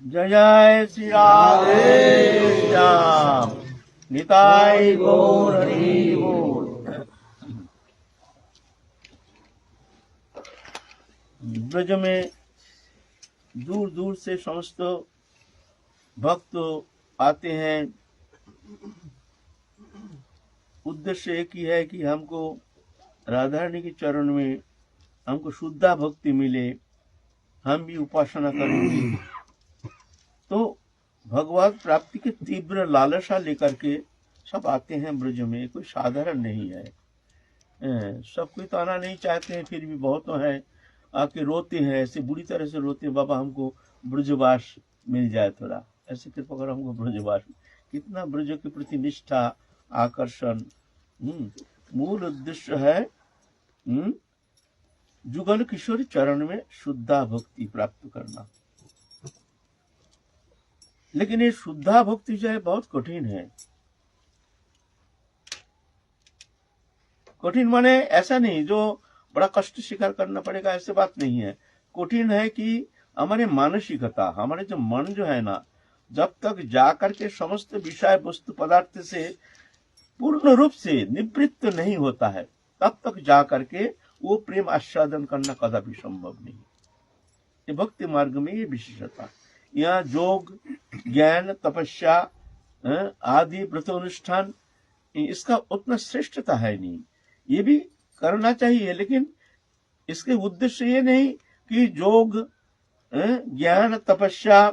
जय जय श्री राधे श्याम। निताई गौर हरि बोल। ब्रज में दूर दूर से समस्त भक्त आते हैं। उद्देश्य एक ही है कि हमको राधा रानी के चरण में हमको शुद्धा भक्ति मिले, हम भी उपासना करेंगे। तो भगवत प्राप्ति की तीव्र लालसा लेकर के सब आते हैं ब्रज में। कोई साधारण नहीं है। सब कोई तो आना नहीं चाहते हैं, फिर भी बहुत है आके रोते हैं, ऐसे बुरी तरह से रोते हैं, बाबा हमको ब्रजवास मिल जाए, थोड़ा ऐसे कृपा करो हमको ब्रजवास। कितना ब्रज के प्रति निष्ठा, आकर्षण। मूल उद्देश्य है जुगल किशोर चरण में शुद्धा भक्ति प्राप्त करना। लेकिन ये शुद्धा भक्ति जो है बहुत कठिन है। कठिन माने ऐसा नहीं जो बड़ा कष्ट स्वीकार करना पड़ेगा, ऐसे बात नहीं है। कठिन है कि हमारे मानसिकता, हमारे जो मन जो है ना, जब तक जाकर के समस्त विषय वस्तु पदार्थ से पूर्ण रूप से निवृत्त नहीं होता है, तब तक जाकर के वो प्रेम आस्वादन करना कदापि संभव नहीं। ये भक्ति मार्ग में ये विशेषता। यहाँ योग, ज्ञान, तपस्या आदि व्रत अनुष्ठान, इसका उतना श्रेष्ठता है नहीं। ये भी करना चाहिए, लेकिन इसके उद्देश्य ये नहीं कि योग, ज्ञान, तपस्या,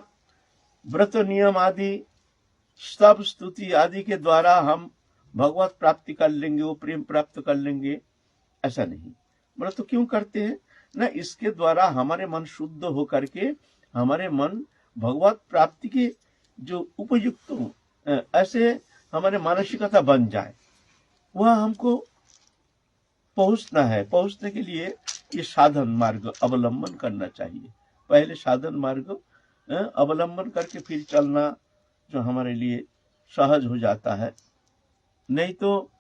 व्रत नियम आदि स्तव स्तुति आदि के द्वारा हम भगवत प्राप्ति कर लेंगे, वो प्रेम प्राप्त कर लेंगे, ऐसा नहीं। बोला तो क्यों करते हैं ना, इसके द्वारा हमारे मन शुद्ध होकर के हमारे मन भगवत प्राप्ति के जो उपयुक्त ऐसे हमारे मानसिकता बन जाए, वह हमको पहुंचना है। पहुंचने के लिए ये साधन मार्ग अवलंबन करना चाहिए। पहले साधन मार्ग अवलंबन करके फिर चलना जो हमारे लिए सहज हो जाता है, नहीं तो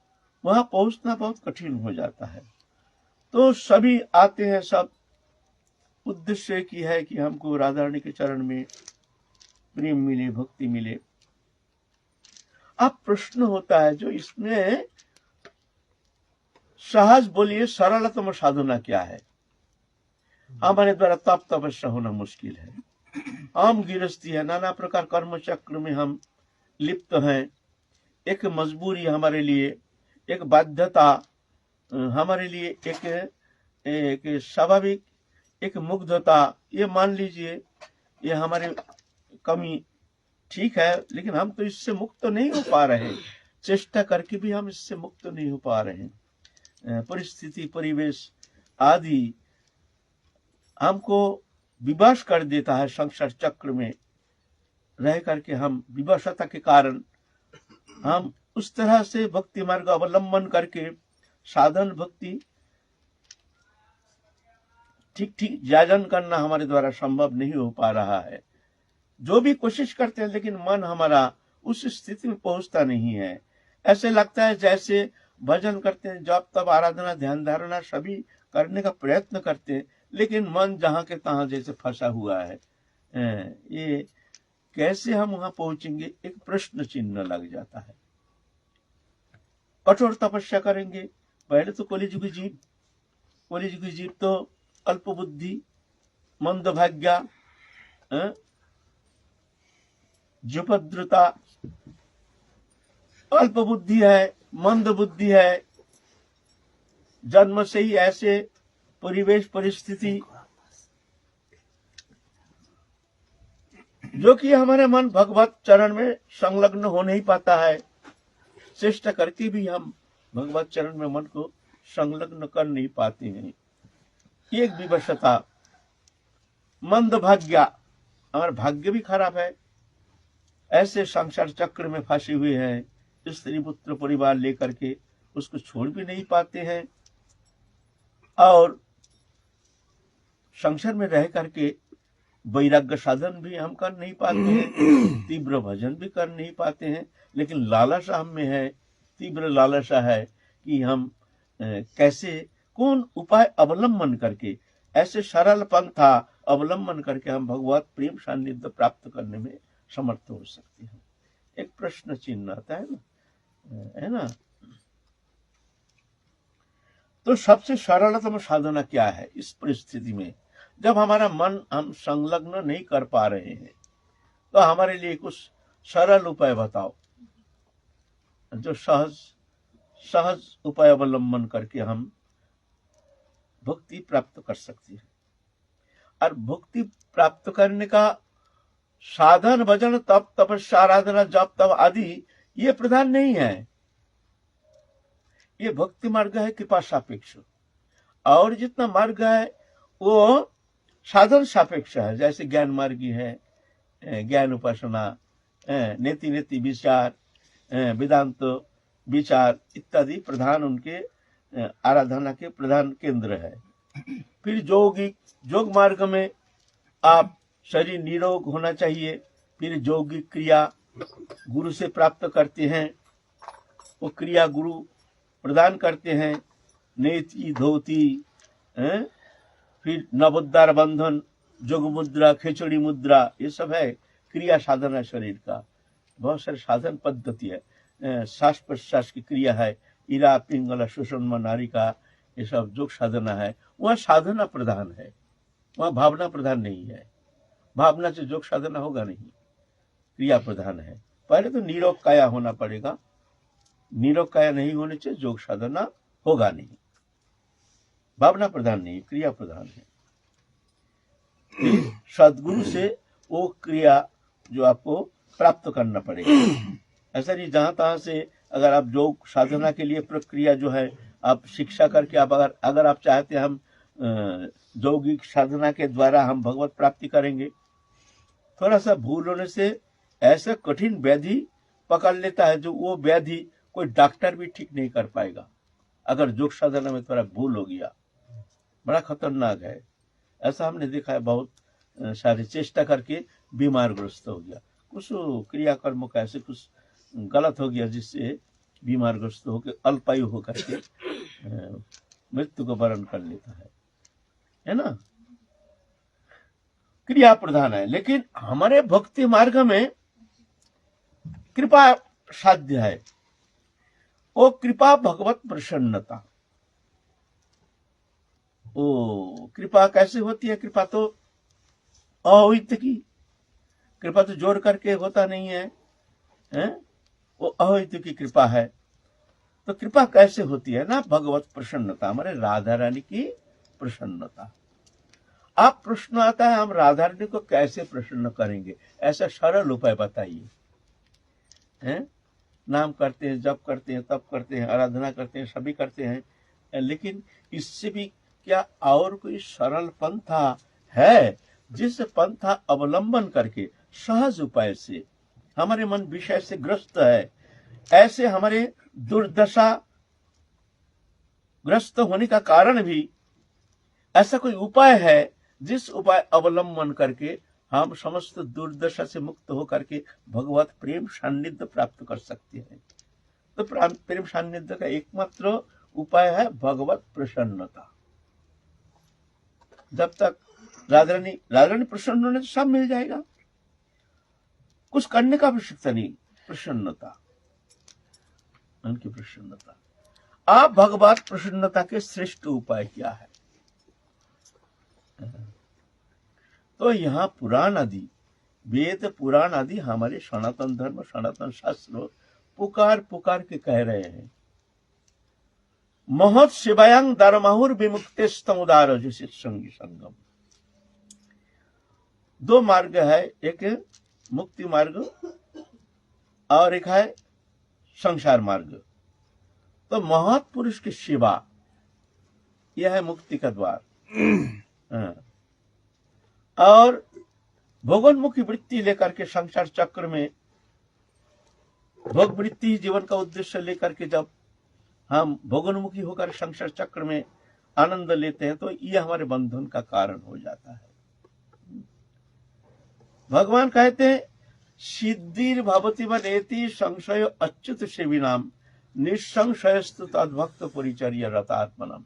वहां पहुंचना बहुत कठिन हो जाता है। तो सभी आते हैं, सब उद्देश्य की है कि हमको राधा रानी के चरण में प्रेम मिले, भक्ति मिले। अब प्रश्न होता है जो इसमें सहज बोलिए सरलतम साधना क्या है? हमारे द्वारा तप तपस्या होना मुश्किल है। हम गृहस्थी है, नाना प्रकार कर्म चक्र में हम लिप्त हैं। एक मजबूरी हमारे लिए, एक बाध्यता हमारे लिए, एक स्वाभाविक एक मुग्धता, ये मान लीजिए, ये हमारी कमी ठीक है, लेकिन हम तो इससे मुक्त नहीं हो पा रहे। चेष्टा करके भी हम इससे मुक्त नहीं हो पा रहे। परिस्थिति, परिवेश आदि हमको विवश कर देता है। संसार चक्र में रह करके हम विवशता के कारण हम उस तरह से भक्ति मार्ग अवलंबन करके साधन भक्ति ठीक ठीक जाजन करना हमारे द्वारा संभव नहीं हो पा रहा है। जो भी कोशिश करते हैं, लेकिन मन हमारा उस स्थिति में पहुंचता नहीं है। ऐसे लगता है जैसे भजन करते हैं, जब तब आराधना, ध्यान धारणा सभी करने का प्रयत्न करते हैं, लेकिन मन जहां के तहां जैसे फंसा हुआ है। ये कैसे हम वहां पहुंचेंगे, एक प्रश्न चिन्ह लग जाता है। कठोर तपस्या करेंगे, पहले तो कलिजुग जीव तो अल्प बुद्धि, मंद भाग्या, जुपद्रुता, अल्प बुद्धि है, मंद बुद्धि है। जन्म से ही ऐसे परिवेश परिस्थिति जो कि हमारे मन भगवत चरण में संलग्न हो नहीं पाता है। चेष्टा करके भी हम भगवत चरण में मन को संलग्न कर नहीं पाते हैं। एक विवशता, मंद भाग्य, हमारा भाग्य भी खराब है। ऐसे संसार चक्र में फंसे हुए हैं, स्त्री पुत्र परिवार लेकर के उसको छोड़ भी नहीं पाते हैं, और संसार में रह करके वैराग्य साधन भी हम कर नहीं पाते हैं, तीव्र भजन भी कर नहीं पाते हैं। लेकिन लालसा हम में है, तीव्र लालसा है कि हम कैसे, कौन उपाय अवलंबन करके ऐसे सरल पंथा अवलंबन करके हम भगवत प्रेम सान्निध्य प्राप्त करने में समर्थ हो सकते हैं। एक प्रश्न चिन्ह आता है ना। तो सबसे सरलतम साधना क्या है इस परिस्थिति में, जब हमारा मन हम संलग्न नहीं कर पा रहे हैं, तो हमारे लिए कुछ सरल उपाय बताओ जो सहज उपाय अवलंबन करके हम भक्ति प्राप्त कर सकते हैं। और भक्ति प्राप्त करने का साधन भजन तप तपस्या आराधना जप तप आदि ये प्रधान नहीं है। ये भक्ति मार्ग है कृपा सापेक्ष, और जितना मार्ग है वो साधन सापेक्ष है। जैसे ज्ञान मार्गी है, ज्ञान उपासना, नेति नेति विचार, वेदांत विचार इत्यादि प्रधान उनके आराधना के प्रधान केंद्र है। फिर योग मार्ग में आप शरीर निरोग होना चाहिए। फिर यौगिक क्रिया गुरु से प्राप्त करते हैं, वो क्रिया गुरु प्रदान करते हैं। नेति धोती, फिर नवोद्धार बंधन, जोग मुद्रा, खिचड़ी मुद्रा, ये सब है क्रिया साधना शरीर का। बहुत सारे साधन पद्धति है, श्वास प्रश्वास की क्रिया है, इरा पिंगला सुषुम्ना नारिका, ये सब योग साधना है। वहाँ साधना प्रधान है, वहाँ भावना प्रधान नहीं है। भावना से योग साधना होगा नहीं, क्रिया प्रधान है। पहले तो निरोग काया होना पड़ेगा, निरोग काया नहीं होने से योग साधना होगा नहीं। भावना प्रधान नहीं, क्रिया प्रधान है। सदगुरु से वो क्रिया जो आपको प्राप्त करना पड़ेगा। ऐसा नहीं जहां तहां से अगर आप योग साधना के लिए प्रक्रिया जो है आप शिक्षा करके आप अगर आप चाहते हैं हम यौगिक साधना के द्वारा हम भगवत प्राप्ति करेंगे, थोड़ा सा भूल होने से ऐसा कठिन व्याधि पकड़ लेता है जो वो व्याधि कोई डॉक्टर भी ठीक नहीं कर पाएगा। अगर योग साधना में थोड़ा भूल हो गया, बड़ा खतरनाक है। ऐसा हमने देखा है, बहुत सारी चेष्टा करके बीमार ग्रस्त हो गया, कुछ क्रियाकर्म का ऐसे कुछ गलत हो गया जिससे बीमार ग्रस्त होकर अल्पायु होकर के मृत्यु को वरण कर लेता है ना। क्रिया प्रधान है, लेकिन हमारे भक्ति मार्ग में कृपा साध्य है। वो कृपा भगवत प्रसन्नता। ओ कृपा कैसे होती है? कृपा तो अहित की कृपा तो जोड़ करके होता नहीं है, वो अहित की कृपा है। तो कृपा कैसे होती है ना? भगवत प्रसन्नता, हमारे राधा रानी की प्रसन्नता। आप प्रश्न आता है हम राधा रानी को कैसे प्रसन्न करेंगे? ऐसा सरल उपाय बताइए। नाम करते हैं, जप करते हैं, तप करते हैं, आराधना करते हैं, सभी करते हैं, लेकिन इससे भी क्या और कोई सरल पंथा है जिस पंथा अवलंबन करके सहज उपाय से हमारे मन विषय से ग्रस्त है, ऐसे हमारे दुर्दशा ग्रस्त होने का कारण भी ऐसा कोई उपाय है जिस उपाय अवलंबन करके हम समस्त दुर्दशा से मुक्त होकर के भगवत प्रेम सान्निध्य प्राप्त कर सकते हैं। तो प्रेम सान्निध्य का एकमात्र उपाय है भगवत प्रसन्नता। जब तक राधा रानी प्रसन्न होने तो सब मिल जाएगा, कुछ करने का आवश्यकता नहीं। प्रसन्नता, उनकी प्रसन्नता। आप भगवत प्रसन्नता के श्रेष्ठ उपाय क्या है? तो यहाँ पुराण आदि, वेद पुराण आदि हमारे सनातन धर्म सनातन शास्त्र पुकार पुकार के कह रहे हैं, महत शिवायं धर्माहुर विमुक्तिस्तमुदार जैसे संगी संगम। दो मार्ग है, एक मुक्ति मार्ग और एक है संसार मार्ग। तो महत पुरुष की सेवा यह है मुक्ति का द्वार। और भोगोन्मुखी वृत्ति लेकर के संसार चक्र में भोग वृत्ति जीवन का उद्देश्य लेकर के जब हम भोगोन्मुखी होकर संसार चक्र में आनंद लेते हैं तो यह हमारे बंधन का कारण हो जाता है। भगवान कहते हैं सिद्धिर भवति वनेति संशय अच्युत सेविनाम निसंशयस्तु तद्भक्त परिचर्य रतात्मनम।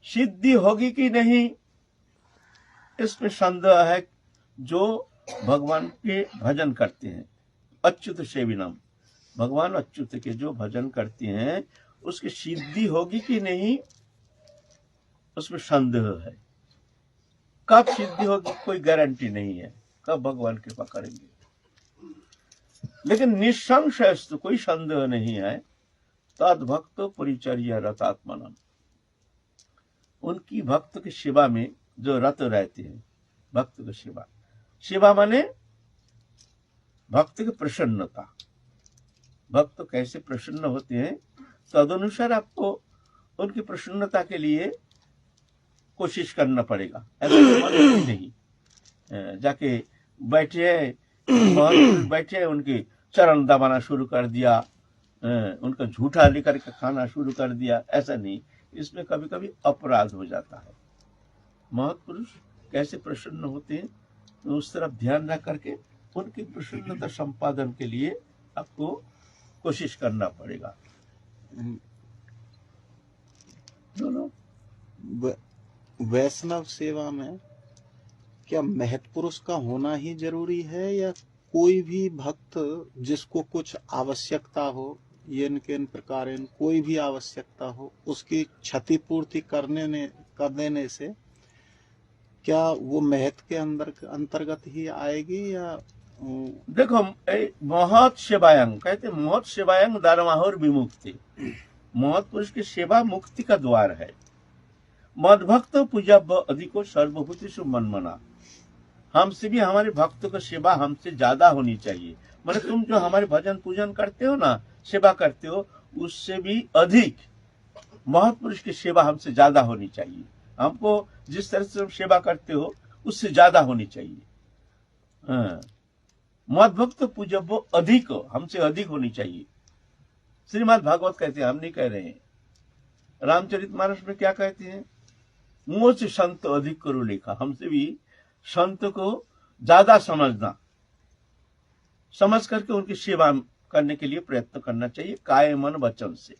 सिद्धि होगी कि नहीं इसमें संदेह है जो भगवान के भजन करते हैं, अच्युत सेविनम, भगवान अच्युत के जो भजन करते हैं उसकी सिद्धि होगी कि नहीं, उसमें संदेह है। कब सिद्धि होगी कोई गारंटी नहीं है, कब भगवान कृपा करेंगे। लेकिन निसंशय तो कोई संदेह नहीं है, तद भक्त परिचर्या रतात्मनम, उनकी भक्त की सेवा में जो रत रहते हैं, भक्त की सेवा, सेवा माने भक्त की प्रसन्नता, भक्त कैसे प्रसन्न होते हैं तदनुसार आपको उनकी प्रसन्नता के लिए कोशिश करना पड़ेगा। ऐसा नहीं जाके बैठे बैठे उनके चरण दबाना शुरू कर दिया, उनका झूठा लेकर के खाना शुरू कर दिया, ऐसा नहीं। इसमें कभी कभी अपराध हो जाता है। महापुरुष कैसे प्रसन्न होते हैं तो उस तरफ ध्यान रख करके उनकी प्रसन्नता संपादन के लिए आपको कोशिश करना पड़ेगा। वैष्णव सेवा में क्या महत्पुरुष का होना ही जरूरी है, या कोई भी भक्त जिसको कुछ आवश्यकता हो, ये इनके इन प्रकार कोई भी आवश्यकता हो, उसकी क्षतिपूर्ति कर देने से क्या वो महत्व के अंतर्गत ही आएगी? या देखो महत् सेवायंग कहते, महत् सेवायंग दारमाहुर विमुक्ति, महत् पुरुष की सेवा मुक्ति का द्वार है। मद्भक्त पूजब अधिको सर्वभूतेषु मन्मना, हमसे भी हमारे भक्तों की सेवा हमसे ज्यादा होनी चाहिए। माने तुम जो हमारे भजन पूजन करते हो ना, सेवा करते हो, उससे भी अधिक महत्पुरुष की सेवा हमसे ज्यादा होनी चाहिए। हमको जिस तरह से सेवा करते हो उससे ज्यादा होनी चाहिए। मद्भक्त पूजब अधिक, हमसे अधिक होनी चाहिए। श्रीमद् भागवत कहते हैं, हम नहीं कह रहे हैं। रामचरितमानस में क्या कहते हैं, मुझ से संत अधिक करो लेखा, हमसे भी संत को ज्यादा समझना, समझ करके उनकी सेवा करने के लिए प्रयत्न करना चाहिए काय मन वचन से।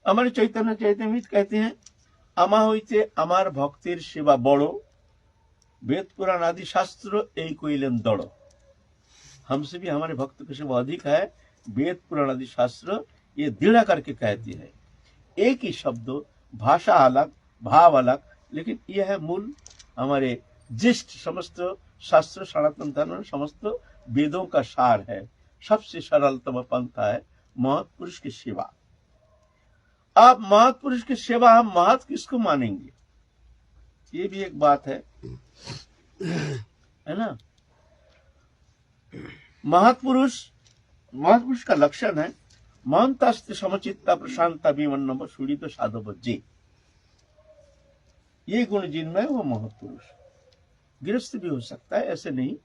हमारे चैतन्य चैतन्य कहते हैं, आमा হইতে আমার ভক্তের सेवा बड़ो, वेद पुराण आदि शास्त्र यही कोइलेन दड़ो। हमसे भी हमारे भक्त की सेवा अधिक है, वेद पुराण आदि शास्त्र ये दृढ़ करके कहते हैं। एक ही शब्द, भाषा अलग, भाव अलग, लेकिन यह है मूल हमारे जिष्ट समस्त शास्त्र सनातन धर्म समस्त वेदों का सार है। सबसे सरलतम पंथा है महत्पुरुष की सेवा। अब महत्पुरुष की सेवा हम महत किसको मानेंगे, ये भी एक बात है ना। महत्पुरुष का लक्षण है महंतास्ति समचित्ता प्रशांता विमन्नम सुड़ित साधव जे, ये गुण जिनमें वो महत्पुरुष। गृहस्थ भी हो सकता है, ऐसे नहीं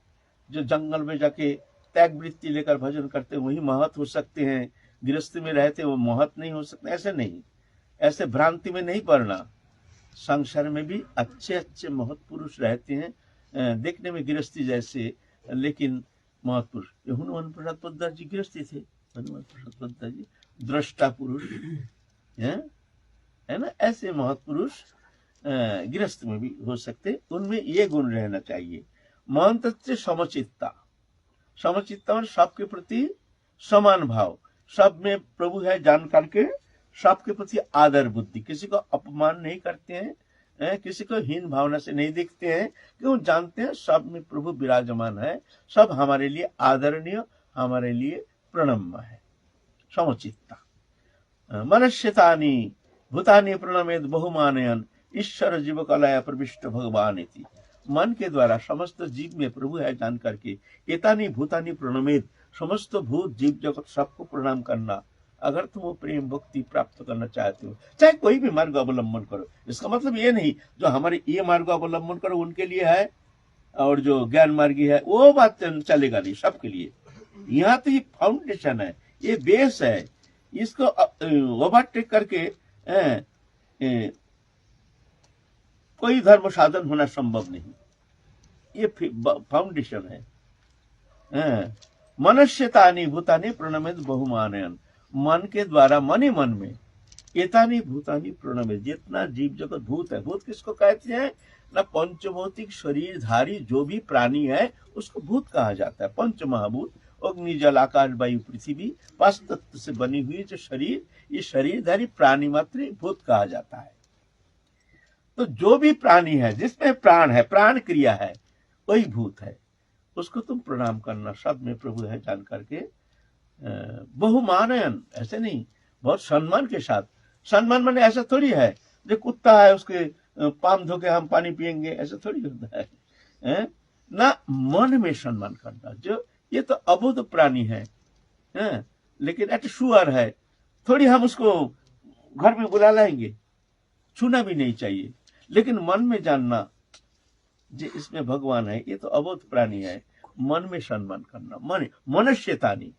जो जंगल में जाके त्याग वृत्ति लेकर भजन करते हैं वही महत हो सकते हैं, गृहस्थ में रहते वो महत नहीं हो सकते, ऐसे नहीं। ऐसे भ्रांति में नहीं पड़ना। संसार में भी अच्छे अच्छे महत्पुरुष रहते हैं, देखने में गृहस्थी जैसे, लेकिन महत्पुरुष। हनुमान प्रसाद पोद्दार जी गृहस्थी थे, हनुमान प्रसाद पोद्दार जी दृष्टा पुरुष है ना। ऐसे महत्पुरुष गृहस्थ में भी हो सकते, उनमें ये गुण रहना चाहिए। महंत समचित्ता, समचित्ता और सबके प्रति समान भाव, सब में प्रभु है जान करके सबके प्रति आदर बुद्धि, किसी को अपमान नहीं करते हैं, किसी को हीन भावना से नहीं देखते हैं, क्यों जानते हैं सब में प्रभु विराजमान है, सब हमारे लिए आदरणीय, हमारे लिए प्रणम्य है। समचित्ता मनस्यतानि भूतानि प्रणमेद बहुमानयन ईश्वर जीव कलाया प्रविष्ट भगवान इति, मन के द्वारा समस्त जीव में प्रभु है जान करके एतानि भूतानि प्रणमेद, समस्त भूत जीव जगत सबको प्रणाम करना। अगर तुम वो प्रेम भक्ति प्राप्त करना चाहते हो, चाहे कोई भी मार्ग अवलंबन करो, इसका मतलब ये नहीं जो हमारे ये मार्ग अवलंबन करो उनके लिए है और जो ज्ञान मार्गी है वो बात चलेगा नहीं, सबके लिए। यहाँ तो ये फाउंडेशन है, ये बेस है, इसको ओवरटेक करके कोई धर्म साधन होना संभव नहीं, ये फाउंडेशन है। मनस्यतानि भूतानि प्रणमेद बहुमानयन, मन के द्वारा मन ही मन में एतानी भूतानी प्रणमे, जितना जीव जगत भूत है, भूत किसको कहते हैं ना, पंचभौतिक शरीरधारी जो भी प्राणी है उसको भूत कहा जाता है। पंच महाभूत अग्नि जल आकाश वायु पृथ्वी 5 तत्व से बनी हुई जो शरीर, ये शरीरधारी प्राणी मात्र भूत कहा जाता है। तो जो भी प्राणी है जिसमें प्राण है, प्राण क्रिया है, वही भूत है, उसको तुम प्रणाम करना। सब में प्रभु है जान करके बहुमानयन, ऐसे नहीं, बहुत सम्मान के साथ। सम्मान माने ऐसा थोड़ी है जो कुत्ता है उसके पाम धो के हम पानी पिएंगे, ऐसा थोड़ी होता है ना। मन में सम्मान करना, जो ये तो अबुद्ध प्राणी है, लेकिन एट शुअर है, थोड़ी हम उसको घर में बुला लाएंगे, छूना भी नहीं चाहिए, लेकिन मन में जानना जो इसमें भगवान है, ये तो अबोध प्राणी है, मन में सम्मान करना, मन मनुष्यतानी,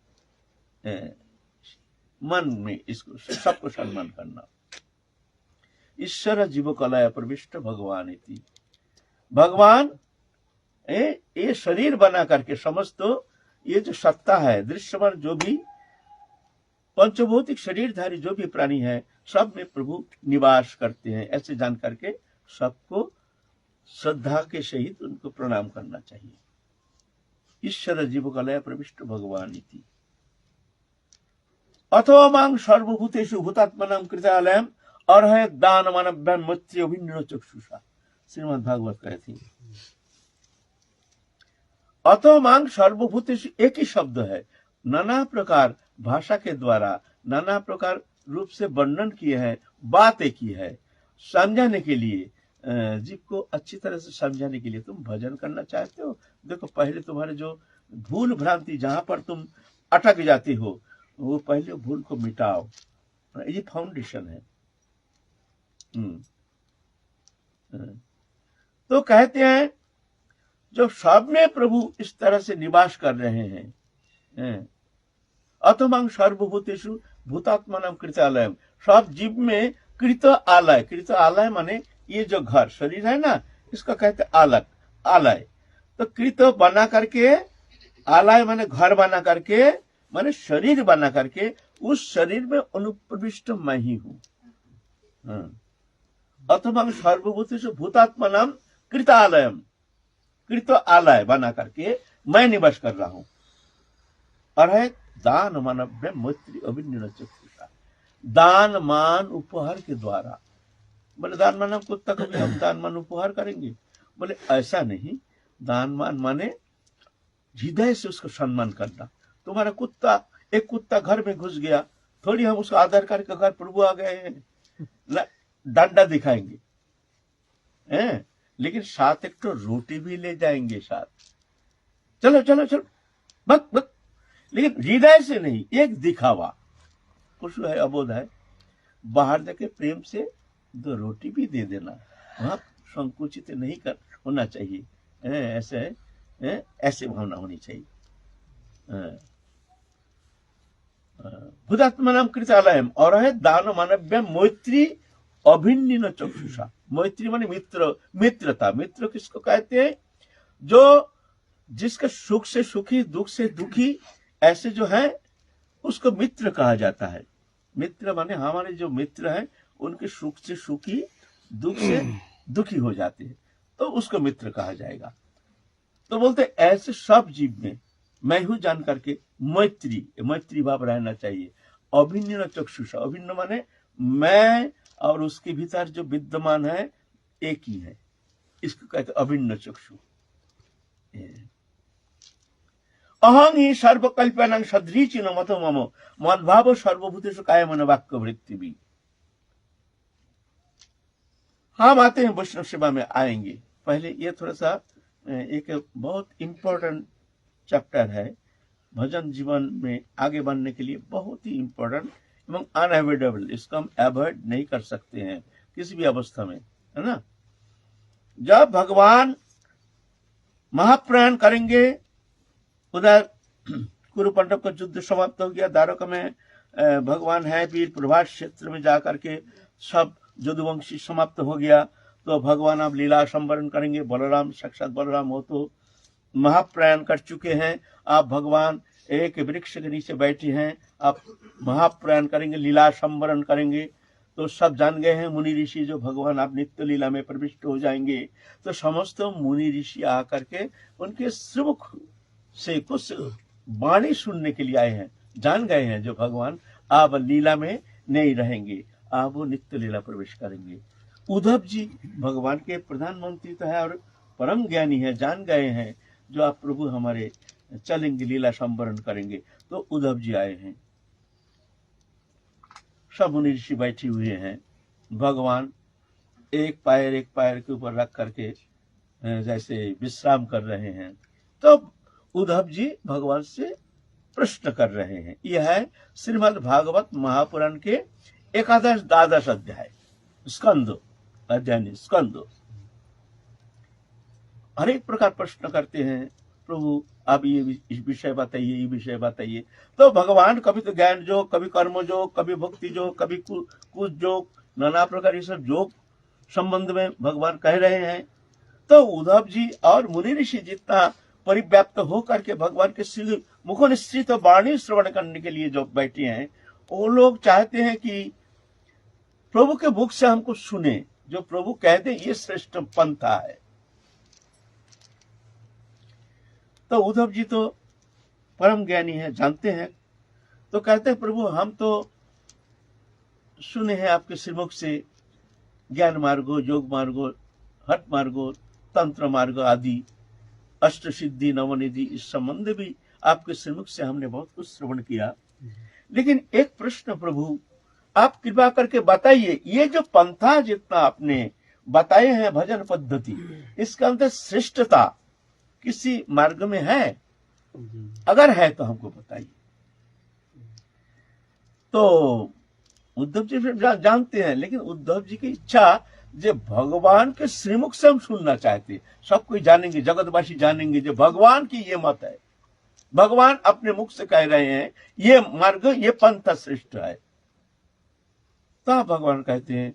मन में इसको सबको सम्मान करना। ईश्वर जीव कलाय प्रविष्ट भगवान इति, भगवान ये शरीर बना करके समस्त ये जो सत्ता है दृश्यमान, जो भी पंचभौतिक शरीरधारी जो भी प्राणी है, सब में प्रभु निवास करते हैं। ऐसे जान करके सबको श्रद्धा के सहित उनको प्रणाम करना चाहिए। ईश्वर जीव कलय प्रविष्ट भगवान इति। अथवा मांग सर्वभूतेषु भूतात्मनां कृतालयम अर्हय दान मानव्यम मैत्री अभिन्न चक्षुषा, श्रीमद् भागवत कहती है। अथवा मांग सर्वभूतेषु एक ही शब्द है, नाना प्रकार भाषा के द्वारा नाना प्रकार रूप से वर्णन किए हैं, बात एक ही है। समझाने के लिए, जीव को अच्छी तरह से समझाने के लिए तुम भजन करना चाहते हो, देखो पहले तुम्हारे जो भूल भ्रांति जहां पर तुम अटक जाते हो, वो पहले भूल को मिटाओ, ये फाउंडेशन है। तो कहते हैं जो सब में प्रभु इस तरह से निवास कर रहे हैं, अथमांग सर्वभूतेषु भूतात्मानां कृतालयम, सब जीव में कृत आलय, कृत आलय माने ये जो घर शरीर है ना, इसका कहते आलय, आलय। तो कृत बना करके, आलय माने घर बना करके, माने शरीर बना करके, उस शरीर में अनुप्रविष्ट मैं ही हूं। अथवा सर्वभूतेषु भूतात्मानां कृतालयम, कृत आलय बना करके मैं निवास कर रहा हूं। और है दान मानव्य मैत्री अभिन्न चक्षुषा, दान मान उपहार के द्वारा। बोले दान मान हम कुत्ता को भी हम दान मान उपहार करेंगे? बोले ऐसा नहीं, दान मान माने हृदय से उसको सम्मान करना। तुम्हारा कुत्ता, एक कुत्ता घर में घुस गया, थोड़ी हम उसको आदर करके घर प्रभु आ गए हैं डंडा दिखाएंगे, लेकिन साथ एक तो रोटी भी ले जाएंगे साथ, चलो चलो चलो बक बक, लेकिन हृदय से नहीं, एक दिखावा, कुछ है अबोध है। बाहर जाके प्रेम से 2 रोटी भी दे देना, वहां संकुचित नहीं कर होना चाहिए, ऐसे ऐसे भावना होनी चाहिए। भूतात्मानां कृतालयम और है दान मानव्य मैत्री अभिन्न चक्षुषा। मैत्री माने मित्र, मित्रता। मित्र किसको कहते हैं? जो जिसके सुख से सुखी, दुख से दुखी, ऐसे जो है उसको मित्र कहा जाता है। मित्र माने हमारे जो मित्र हैं उनके सुख से सुखी, दुख से दुखी हो जाते हैं, तो उसको मित्र कहा जाएगा। तो बोलते ऐसे सब जीव में मैं हूं जान करके मैत्री, मैत्री भाव रहना चाहिए। अभिन्न चक्षुषा, अभिन्न माने मैं और उसके भीतर जो विद्यमान है एक ही है, इसको कहते अभिन्न चक्षु। अहं ही सर्वकल्पनां सदृचिनो मतो मम मद्भाव सर्वभूतेषु कायमन वाक्य वृत्ति भी। हम आते हैं वैष्णव सेवा में, आएंगे। पहले ये थोड़ा सा एक बहुत इंपॉर्टेंट चैप्टर है, भजन जीवन में आगे बढ़ने के लिए बहुत ही इंपॉर्टेंट एवं अनअवॉइडेबल, इसको हम अवॉइड नहीं कर सकते हैं किसी भी अवस्था में, है ना। जब भगवान महाप्रयाण करेंगे, उधर कुरु पांडव का युद्ध समाप्त हो गया, द्वारका में भगवान है वीर, प्रभास क्षेत्र में जाकर के सब यदुवंशी समाप्त हो गया, तो भगवान अब लीला संवरण करेंगे। बलराम, साक्षात बलराम हो तो महाप्रयाण कर चुके हैं, आप भगवान एक वृक्ष के नीचे बैठे हैं, आप महाप्रयाण करेंगे, लीला संवरण करेंगे। तो सब जान गए हैं मुनि ऋषि जो भगवान आप नित्य लीला में प्रविष्ट हो जाएंगे, तो समस्त मुनि ऋषि आकर के उनके श्रीमुख से कुछ वाणी सुनने के लिए आए हैं, जान गए हैं जो भगवान आप लीला में नहीं रहेंगे, आप वो नित्य लीला प्रवेश करेंगे। उद्धव जी भगवान के प्रधानमंत्री तो है और परम ज्ञानी है, जान गए हैं जो आप प्रभु हमारे चलेंगे, लीला संवरण करेंगे। तो उद्धव जी आए हैं, सब मुनि ऋषि बैठे हुए हैं, भगवान एक पैर के ऊपर रख करके जैसे विश्राम कर रहे हैं। तो उद्धव जी भगवान से प्रश्न कर रहे हैं। यह है श्रीमद् भागवत महापुराण के एकादश द्वादश अध्याय, स्कंद अध्याय नहीं, स्कंद। हर एक प्रकार प्रश्न करते हैं, प्रभु आप ये विषय बताइए, ये विषय बताइए। तो भगवान कभी तो ज्ञान योग, कभी कर्म योग, कभी भक्ति योग, कभी कुछ योग, नाना प्रकार ये सब योग संबंध में भगवान कह रहे हैं। तो उद्धव जी और मुनि ऋषि जितना परिव्याप्त होकर के भगवान के श्री मुखनिश्चित वाणी श्रवण करने के लिए जो बैठे हैं, वो लोग चाहते हैं कि प्रभु के मुख से हमको सुने, जो प्रभु कहते ये श्रेष्ठ पंथा है। तो उद्धव जी तो परम ज्ञानी है, जानते हैं, तो कहते हैं प्रभु हम तो सुने हैं आपके श्रीमुख से ज्ञान मार्गो, योग मार्गो, हठ मार्गो, तंत्र मार्ग आदि, अष्ट सिद्धि नवनिधि, इस संबंध भी आपके श्रीमुख से हमने बहुत कुछ श्रवण किया। लेकिन एक प्रश्न प्रभु आप कृपा करके बताइए, ये जो पंथा जितना आपने बताए हैं भजन पद्धति, इसके अंदर श्रेष्ठता किसी मार्ग में है? अगर है तो हमको बताइए। तो उद्धव जी जानते हैं, लेकिन उद्धव जी की इच्छा जो भगवान के श्रीमुख से हम सुनना चाहते, सब कोई जानेंगे, जगतवासी जानेंगे जो भगवान की ये मत है, भगवान अपने मुख से कह रहे हैं ये मार्ग, ये पंथ श्रेष्ठ है। तो भगवान कहते हैं,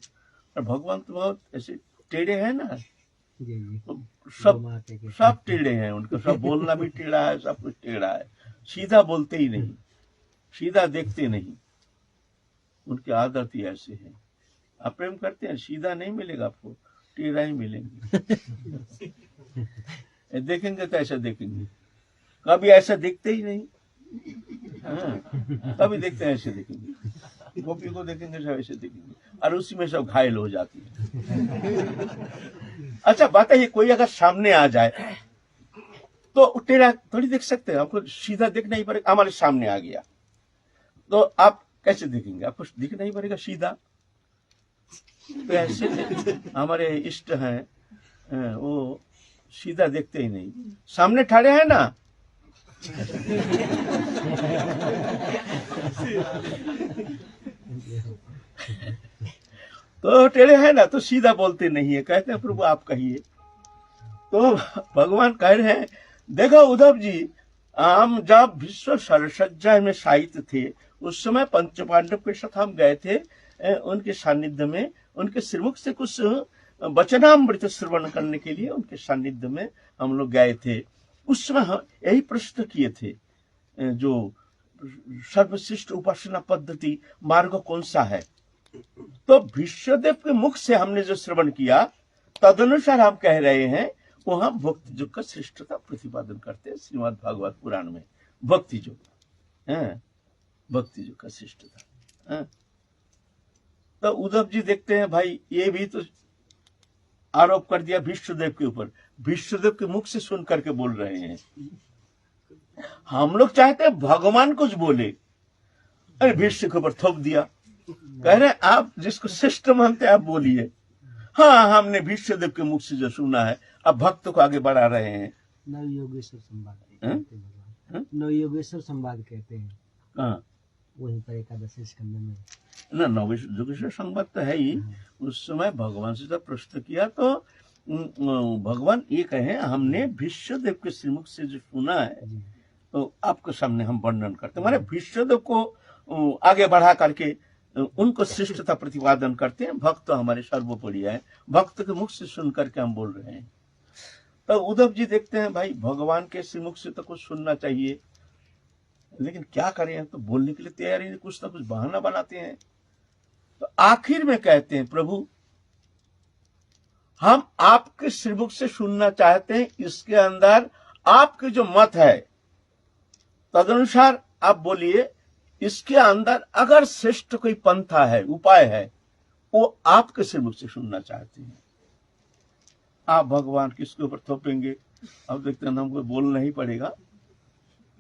भगवान तो बहुत ऐसे टेढ़े हैं ना, तो सब टेढ़े हैं, उनका सब बोलना भी टेढ़ा है, सब कुछ टेढ़ा है, सीधा बोलते ही नहीं, सीधा देखते नहीं, उनकी आदत ही ऐसे है। आप प्रेम करते हैं, सीधा नहीं मिलेगा आपको, टेढ़ा ही मिलेंगे। देखेंगे तो ऐसा देखेंगे, कभी ऐसा देखते ही नहीं, हाँ, कभी देखते हैं ऐसे देखेंगे, गोपी को देखेंगे सब ऐसे देखेंगे, और उसी में सब घायल हो जाती है। अच्छा बात है, ये कोई अगर सामने आ जाए तो टेढ़ा थोड़ी देख सकते हैं, आपको सीधा देखना ही पड़ेगा। हमारे सामने आ गया तो आप कैसे देखेंगे, आपको दिखना ही पड़ेगा सीधा। तो ऐसे हमारे इष्ट हैं, वो सीधा देखते ही नहीं, सामने ठाड़े हैं ना, तो टेढ़े है ना, तो सीधा बोलते नहीं है, कहते हैं प्रभु आप कहिए। तो भगवान कह रहे हैं, देखो उद्धव जी, हम जब विश्व सरसज्जा में साहित्य थे, उस समय पंच पांडव के साथ हम गए थे, उनके सानिध्य में, उनके श्रीमुख से कुछ वचनामृत श्रवण करने के लिए उनके सानिध्य में हम लोग गए थे। उस समय हम यही प्रश्न किए थे, जो सर्वश्रेष्ठ उपासना पद्धति मार्ग कौन सा है। तो भीष्मदेव के मुख से हमने जो श्रवण किया, तदनुसार हम कह रहे हैं, वो हम भक्ति योग का श्रेष्ठता प्रतिपादन करते हैं। श्रीमद् भागवत पुराण में भक्ति योग, भक्ति योग का श्रेष्ठता। तो उद्धव जी देखते हैं, भाई ये भी तो आरोप कर दिया भीष्मदेव के ऊपर, भीष्मदेव के मुख से सुन करके बोल रहे हैं। हम लोग चाहते हैं भगवान कुछ बोले, अरे भीष्म के ऊपर थोप दिया, कह रहे आप जिसको श्रेष्ठ मानते हैं आप बोलिए। हाँ, हमने भीष्मदेव के मुख से जो सुना है, अब भक्त को आगे बढ़ा रहे हैं। नवयोगेश्वर संवाद कहते हैं, नवयोगेश्वर संवाद कहते हैं, हाँ वहीं पर एकादश स्कंद में ना, नवयोगेश्वर संवाद तो है ही। उस समय भगवान से जब प्रश्न किया तो भगवान ये कहे, हमने भीष्मदेव के श्रीमुख से जो सुना है तो आपके सामने हम वर्णन करते हैं। माने भीष्मदेव को आगे बढ़ा करके उनको श्रेष्ठता प्रतिपादन करते हैं। भक्त हमारे सर्वोपरि है, भक्त के मुख से सुन करके हम बोल रहे हैं। तो उद्धव जी देखते हैं, भाई भगवान के श्रीमुख से तो कुछ सुनना चाहिए, लेकिन क्या करें, तो बोलने के लिए तैयार ही नहीं, कुछ ना कुछ बहाना बनाते हैं। तो आखिर में कहते हैं प्रभु हम आपके श्रीमुख से सुनना चाहते हैं, इसके अंदर आपके जो मत है तदनुसार आप बोलिए, इसके अंदर अगर श्रेष्ठ कोई पंथा है, उपाय है, वो आपके श्रीमुख से सुनना चाहते हैं। आप भगवान किसके ऊपर थोपेंगे? अब देखते हैं हमको बोलना ही पड़ेगा।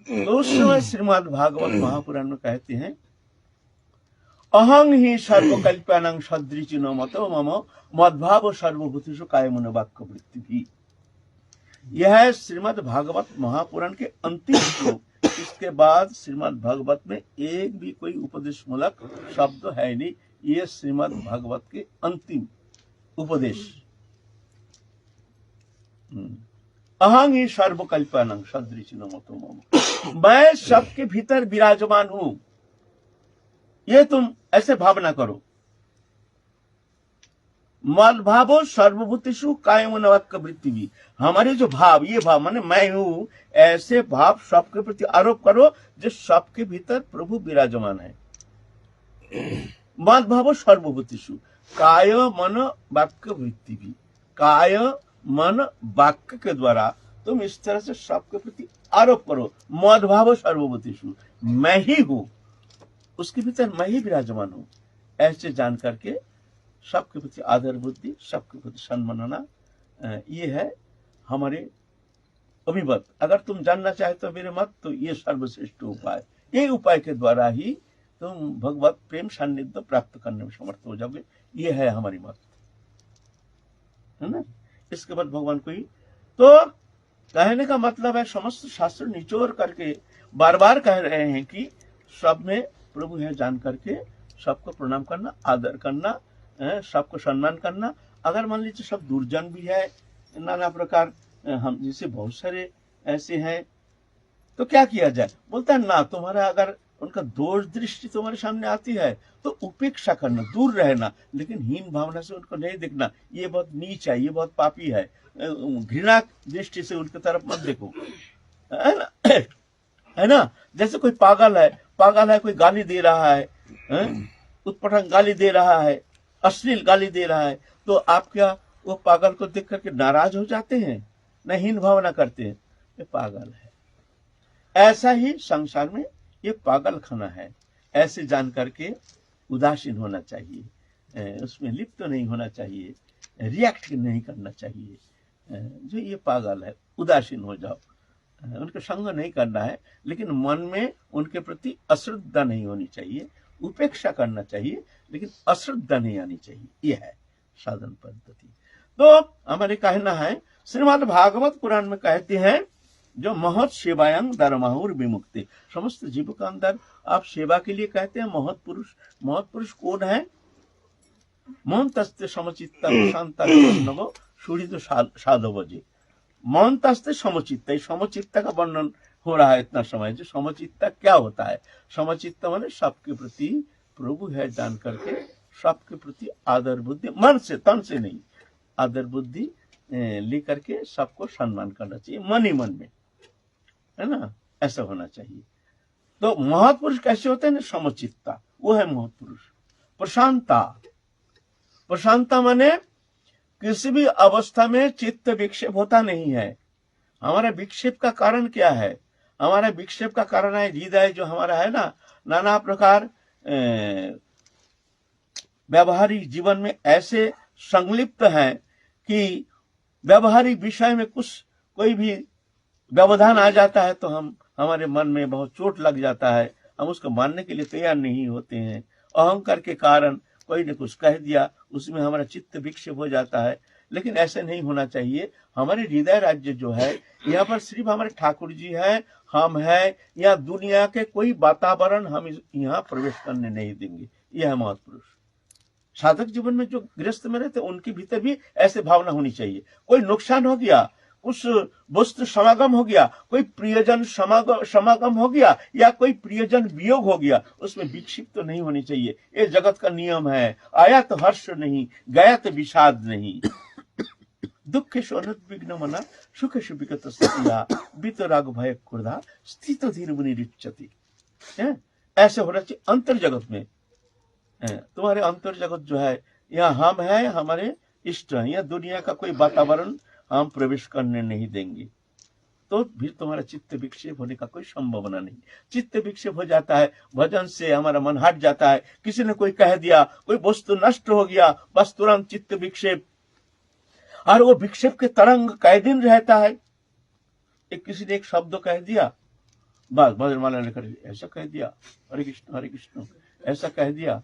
तो उस समय श्रीमद् भागवत महापुराण में कहते हैं अहं ही सर्वकल्पानां सदृचिनो मतो मम मद्भाव सर्वभूतेषु कायमनो वाक्य वृत्ति भी। यह है श्रीमद् भागवत महापुराण के अंतिम श्लोक। इसके बाद श्रीमद् भागवत में एक भी कोई उपदेश मूलक शब्द है नहीं। ये श्रीमद् भागवत के अंतिम उपदेश। अहं ही सर्वकल्पानां सदृचिनो मतो मम, मैं सबके भीतर विराजमान हूं, ये तुम ऐसे भावना करो। मद्भावो सर्वभूतेषु कायमनो वाक्य वृत्ति भी, हमारे जो भाव, ये भाव माने मैं हूं, ऐसे भाव सबके प्रति आरोप करो जो सबके भीतर प्रभु विराजमान है। मद्भावो सर्वभूतेषु काय मन वाक्य वृत्ति भी, काय मन वाक्य के द्वारा तुम इस तरह से सबके प्रति आरोप करो। मद्भावो सर्वभूतेषु, मैं ही हूं, उसके भीतर मैं ही विराजमान हूं, ऐसे जान करके सबके प्रति आदर बुद्धि, सबके प्रति सम्मानना, ये है हमारे अभिमत। अगर तुम जानना चाहते हो मेरे मत, तो ये सर्वश्रेष्ठ उपाय, ये उपाय के द्वारा ही तुम भगवत प्रेम सान्निध्य प्राप्त करने में समर्थ हो जाओगे। ये है हमारी मत, है ना। इसके बाद भगवान को ही तो कहने का मतलब है, समस्त शास्त्र निचोड़ करके बार बार कह रहे हैं कि सब में प्रभु है जान करके सबको प्रणाम करना, आदर करना, सबको सम्मान करना। अगर मान लीजिए सब दुर्जन भी है, नाना प्रकार, हम जैसे बहुत सारे ऐसे हैं, तो क्या किया जाए? बोलता है ना, तुम्हारा अगर उनका दोष दृष्टि तुम्हारे सामने आती है तो उपेक्षा करना, दूर रहना, लेकिन हीन भावना से उनको नहीं देखना, ये बहुत नीच है, ये बहुत पापी है, घृणा दृष्टि से उनकी तरफ मत देखो, है ना, है ना। जैसे कोई पागल है, कोई गाली दे रहा है, उत्पटांग गाली दे रहा है, अश्लील गाली दे रहा है, तो आप क्या वो पागल को देख करके नाराज हो जाते हैं? न हीन भावना करते हैं, ये पागल है। ऐसा ही संसार में ये पागल खाना है, ऐसे जान करके उदासीन होना चाहिए, उसमें लिप्त तो नहीं होना चाहिए, रिएक्ट नहीं करना चाहिए। जो ये पागल है, उदासीन हो जाओ, उनका संग नहीं करना है, लेकिन मन में उनके प्रति अश्रद्धा नहीं होनी चाहिए, उपेक्षा करना चाहिए, लेकिन अश्रद्धा नहीं आनी चाहिए। यह है साधन पद्धति। तो हमारे कहना है, श्रीमद् भागवत पुराण में कहते हैं जो महत् सेवायं धर्माहुर विमुक्ति, समस्त जीव का अंदर आप सेवा के लिए कहते हैं महत् पुरुष। महत् पुरुष कौन है? महंतस्ते समचित्ता शांता नवो सूर्य साधव जी। महंतस्ते समचित्ता, समचित्ता का वर्णन हो रहा है इतना समय। जो समचित्ता क्या होता है? समचित्ता माने सबके प्रति प्रभु है जान करके सबके प्रति आदर बुद्धि, मन से, तन से नहीं, आदर बुद्धि लेकर के सबको सम्मान करना चाहिए, मन ही मन में, है ना, ऐसा होना चाहिए। तो महत्पुरुष कैसे होते हैं? समचित्ता, वो है महत्पुरुष। प्रशांता, प्रशांता माने किसी भी अवस्था में चित्त विक्षेप होता नहीं है। हमारा विक्षेप का कारण क्या है? हमारा विक्षेप का कारण है हृदय जो हमारा है ना, नाना प्रकार व्यवहारिक जीवन में ऐसे संलिप्त हैं कि व्यवहारिक विषय में कुछ कोई भी व्यवधान आ जाता है तो हमारे मन में बहुत चोट लग जाता है, हम उसको मानने के लिए तैयार नहीं होते हैं। अहंकार के कारण कोई ने कुछ कह दिया, उसमें हमारा चित्त विक्षेप हो जाता है। लेकिन ऐसे नहीं होना चाहिए। हमारे हृदय राज्य जो है, यहाँ पर सिर्फ हमारे ठाकुर जी है, हम है, या दुनिया के कोई वातावरण हम यहाँ प्रवेश करने नहीं देंगे। यह है महत्पुरुष। साधक जीवन में जो गृहस्थ में रहते उनके भीतर भी ऐसे भावना होनी चाहिए। कोई नुकसान हो गया, कुछ वस्तु समागम हो गया, कोई प्रियजन समागम हो गया, या कोई प्रियजन वियोग हो गया, उसमें विक्षिप्त तो नहीं होनी चाहिए। ये जगत का नियम है। आया तो हर्ष नहीं, गया तो विषाद नहीं। दुख अनुद्विग्न मना सुख विगत स्थितिया वितराग भय क्रोधा स्थित धीर मुनि रिच्यति। ऐसे होना चाहिए अंतर जगत में। तुम्हारे अंतर जगत जो है, यहाँ हम है, हमारे इष्ट हैं, यह दुनिया का कोई वातावरण हम प्रवेश करने नहीं देंगे, तो भी तुम्हारा चित्त विक्षेप होने का कोई संभावना नहीं। चित्त विक्षेप हो जाता है, भजन से हमारा मन हट जाता है, किसी ने कोई कह दिया, कोई वस्तु नष्ट हो गया, बस तुरंत चित्त विक्षेप, और वो विक्षेप के तरंग कई दिन रहता है। किसी ने एक शब्द कह दिया, बस भजनमाला लेकर ऐसा कह दिया, हरे कृष्ण ऐसा कह दिया,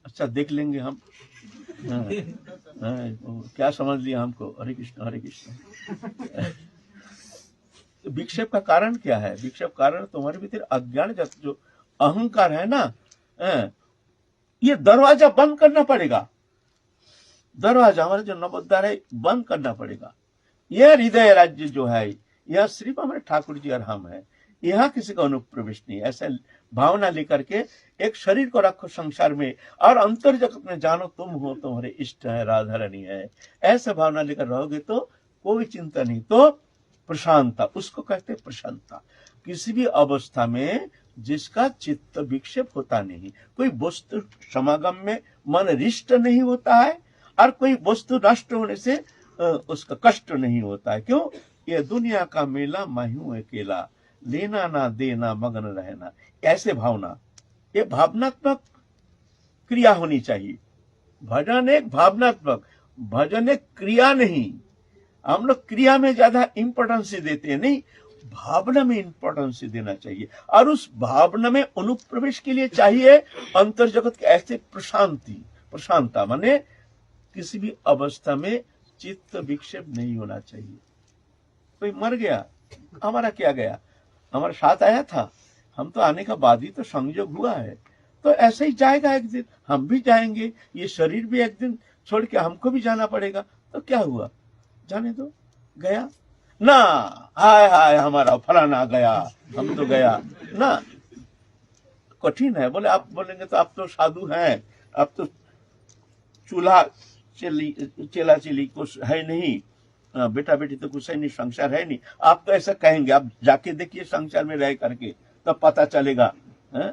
अच्छा देख लेंगे हम, क्या समझ लिया हमको, हरे कृष्ण। विक्षेप का कारण क्या है? विक्षेप कारण तुम्हारे भीतर अज्ञान जो अहंकार है ना, ये दरवाजा बंद करना पड़ेगा। दरवाजा हमारे जो नवोद्धार है बंद करना पड़ेगा। यह हृदय राज्य जो है, यह सिर्फ हमारे ठाकुर जी और हम है, यहाँ किसी का अनुप्रवेश नहीं। ऐसा भावना लेकर के एक शरीर को रखो संसार में, और अंतर जगत में जानो तुम हो, तुम्हारे इष्ट है, राधा रानी है, ऐसा भावना लेकर रहोगे तो कोई चिंता नहीं। तो प्रशांतता, उसको कहते हैं प्रशांतता। किसी भी अवस्था में जिसका चित्त विक्षेप होता नहीं, कोई वस्तु समागम में मन रिष्ट नहीं होता है, और कोई वस्तु नष्ट होने से उसका कष्ट नहीं होता है। क्यों? ये दुनिया का मेला मैं हूं अकेला, लेना ना देना मगन रहना, ऐसे भावना, ये भावनात्मक क्रिया होनी चाहिए। भजन एक भावनात्मक, भजन एक क्रिया नहीं। हम लोग क्रिया में ज्यादा इंपॉर्टेंस देते हैं, नहीं, भावना में इंपॉर्टेंस देना चाहिए। और उस भावना में अनुप्रवेश के लिए चाहिए अंतर जगत के ऐसे प्रशांति, प्रशांतता, माने किसी भी अवस्था में चित्त विक्षेप नहीं होना चाहिए। कोई मर गया, हमारा क्या गया, हमारे साथ आया था, हम तो आने का बाद ही तो संयोग हुआ है, तो ऐसे ही जाएगा एक दिन, हम भी जाएंगे, ये शरीर भी एक दिन छोड़ के हमको भी जाना पड़ेगा, तो क्या हुआ, जाने दो, गया ना, हाय हाय हमारा फलाना गया, हम तो गया ना। कठिन है। बोले आप बोलेंगे तो आप तो साधु हैं, आप तो चूल्हा चेला चेली कुछ है नहीं, बेटा बेटी तो कुछ है नहीं, संसार है नहीं, आप तो ऐसा कहेंगे। आप जाके देखिए संसार में रह करके, तब पता चलेगा है?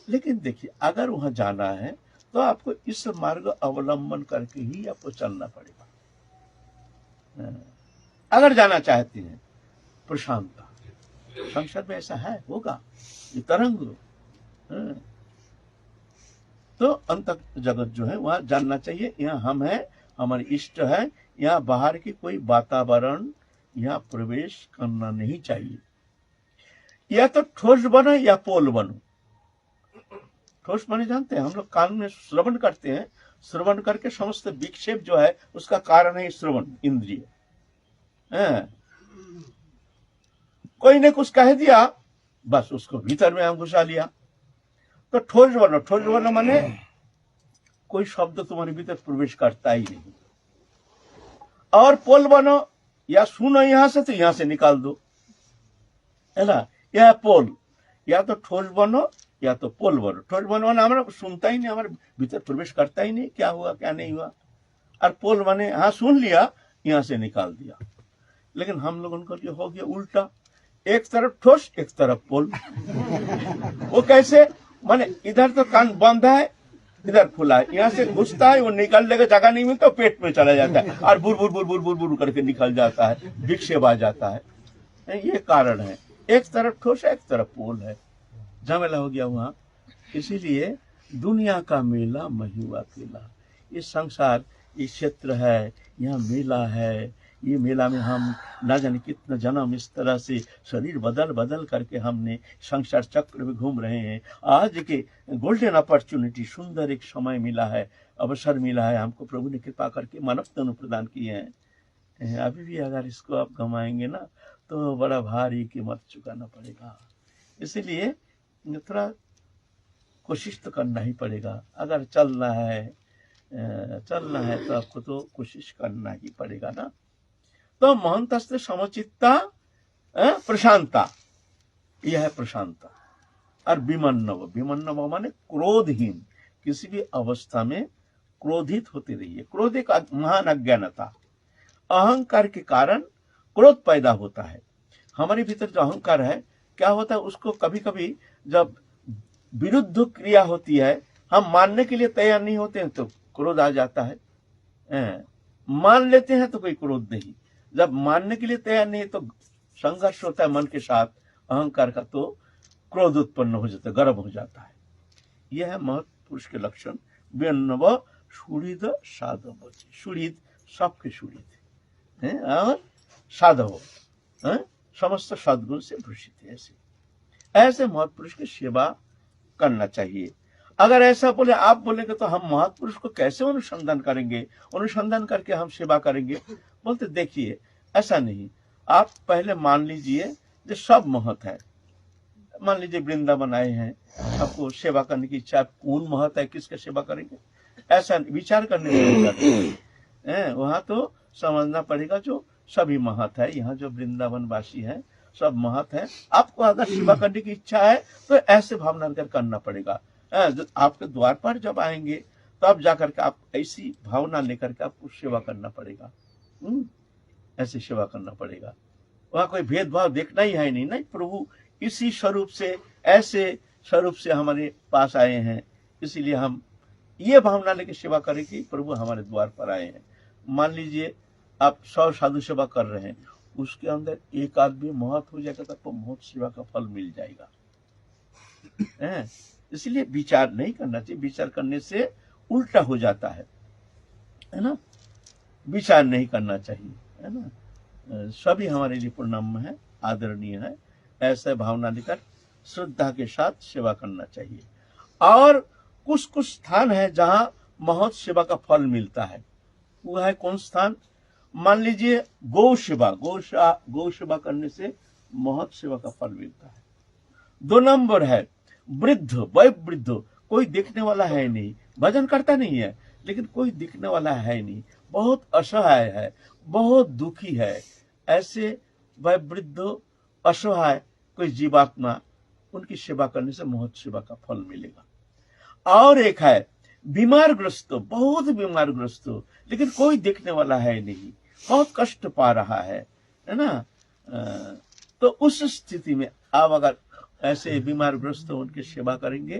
लेकिन देखिए, अगर वहां जाना है तो आपको इस मार्ग अवलंबन करके ही आपको चलना पड़ेगा। अगर जाना चाहते हैं प्रशांतता, संसार में ऐसा है, होगा, ये तरंग, तो अंत जगत जो है वहां जानना चाहिए, यहाँ हम है, हमारे इष्ट है, यहाँ बाहर की कोई वातावरण यहाँ प्रवेश करना नहीं चाहिए। या तो ठोस बनो या पोल बनो। ठोस बने जानते हैं, हम लोग कान में श्रवण करते हैं, श्रवण करके समस्त विक्षेप जो है उसका कारण है श्रवण इंद्रिय। कोई ने कुछ कह दिया, बस उसको भीतर में हम घुसा लिया। तो ठोस बनो, ठोस बनो माने कोई शब्द तुम्हारे भीतर प्रवेश करता ही नहीं। और पोल बनो, या सुनो यहां से तो यहां से निकाल दो, है ना, यह पोल, या तो ठोस बनो या तो पोल बनो। ठोस बनो माने हमारा सुनता ही नहीं, हमारे भीतर प्रवेश करता ही नहीं, क्या हुआ क्या नहीं हुआ। और पोल माने हाँ सुन लिया, यहां से निकाल दिया। लेकिन हम लोगों को जो हो गया उल्टा, एक तरफ ठोस एक तरफ पोल। वो कैसे, माने इधर तो कान बंद है, इधर खुला है, यहाँ से घुसता है, वो निकलने का जगह नहीं मिलता, पेट में चला जाता है, और बुर बुर बुर बुर बुर बुर करके निकल जाता है, विक्षेप आ जाता है। ये कारण है, एक तरफ ठोस है एक तरफ पोल है, झमेला हो गया वहां। इसीलिए दुनिया का मेला महुआ अकेला, ये संसार, ये क्षेत्र है, यहाँ मेला है, ये मेला में हम ना जाने कितना जन्म इस तरह से शरीर बदल बदल करके हमने संसार चक्र में घूम रहे हैं। आज के गोल्डन अपॉर्चुनिटी, सुंदर एक समय मिला है, अवसर मिला है हमको, प्रभु ने कृपा करके मानव तनु प्रदान किए हैं। अभी भी अगर इसको आप गंवाएंगे ना तो बड़ा भारी कीमत चुकाना पड़ेगा। इसीलिए थोड़ा कोशिश तो करना ही पड़ेगा। अगर चलना है तो आपको तो कोशिश करना ही पड़ेगा ना। तो महंतस्थ समचित्ता प्रशांता, यह है प्रशांता। और विमन्नव, विमन्नव माने क्रोधहीन, किसी भी अवस्था में क्रोधित होते रहिए। क्रोध एक महान अज्ञानता, अहंकार के कारण क्रोध पैदा होता है। हमारे भीतर जो अहंकार है क्या होता है, उसको कभी कभी जब विरुद्ध क्रिया होती है हम मानने के लिए तैयार नहीं होते हैं तो क्रोध आ जाता है। मान लेते हैं तो कोई क्रोध नहीं, जब मानने के लिए तैयार नहीं तो संघर्ष होता है मन के साथ अहंकार का, तो क्रोध उत्पन्न हो जाता है, गर्व हो जाता है। यह है महत् पुरुष के लक्षण। व्यन्नव सुहृद साधव, सुहृद सबके सुहृद हैं और साधव समस्त सद्गुण से भूषित है। ऐसे महत् पुरुष की सेवा करना चाहिए। अगर ऐसा बोले आप बोलेंगे तो हम महत् पुरुष को कैसे अनुसंधान करेंगे, अनुसंधान करके हम सेवा करेंगे? बोलते देखिए ऐसा नहीं, आप पहले मान लीजिए जो सब महत् है। मान लीजिए वृंदावन आए हैं, आपको सेवा करने की इच्छा, कौन महत् है, किसका सेवा करेंगे, ऐसा विचार करने में वहां तो समझना पड़ेगा जो सभी महत् है। यहाँ जो वृंदावन वासी है सब महत् है। आपको अगर सेवा करने की इच्छा है तो ऐसे भावना कर करना पड़ेगा। आपके द्वार पर जब आएंगे तब तो जाकर के आप ऐसी भावना लेकर के आपको सेवा करना पड़ेगा। ऐसे सेवा करना पड़ेगा। वहां कोई भेदभाव देखना ही है नहीं। प्रभु इसी स्वरूप से, ऐसे स्वरूप से हमारे पास आए हैं, इसीलिए हम ये भावना लेकर सेवा करें कि प्रभु हमारे द्वार पर आए हैं। मान लीजिए आप 100 साधु सेवा कर रहे हैं, उसके अंदर एक आदमी महत् हो जाएगा तो आपको महत् सेवा का फल मिल जाएगा। इसलिए विचार नहीं करना चाहिए, विचार करने से उल्टा हो जाता है ना। विचार नहीं करना चाहिए, है ना। सभी हमारे लिए पूर्णम है, आदरणीय है। ऐसे भावना लेकर श्रद्धा के साथ सेवा करना चाहिए। और कुछ कुछ स्थान है जहां महत् सेवा का फल मिलता है। वो है कौन स्थान? मान लीजिए गौ सेवा, गौ सेवा करने से महत् सेवा का फल मिलता है। 2 नंबर है वृद्ध, वयोवृद्ध, कोई देखने वाला है नहीं, भजन करता नहीं है लेकिन कोई दिखने वाला है नहीं, बहुत असहाय है, बहुत दुखी है। ऐसे वयोवृद्ध असहाय कोई जीवात्मा, उनकी सेवा करने से महत् सेवा का फल मिलेगा। और एक है बीमारग्रस्त, बहुत बीमारग्रस्त, लेकिन कोई देखने वाला है नहीं, बहुत कष्ट पा रहा है ना। तो उस स्थिति में आप अगर ऐसे बीमारग्रस्त उनकी सेवा करेंगे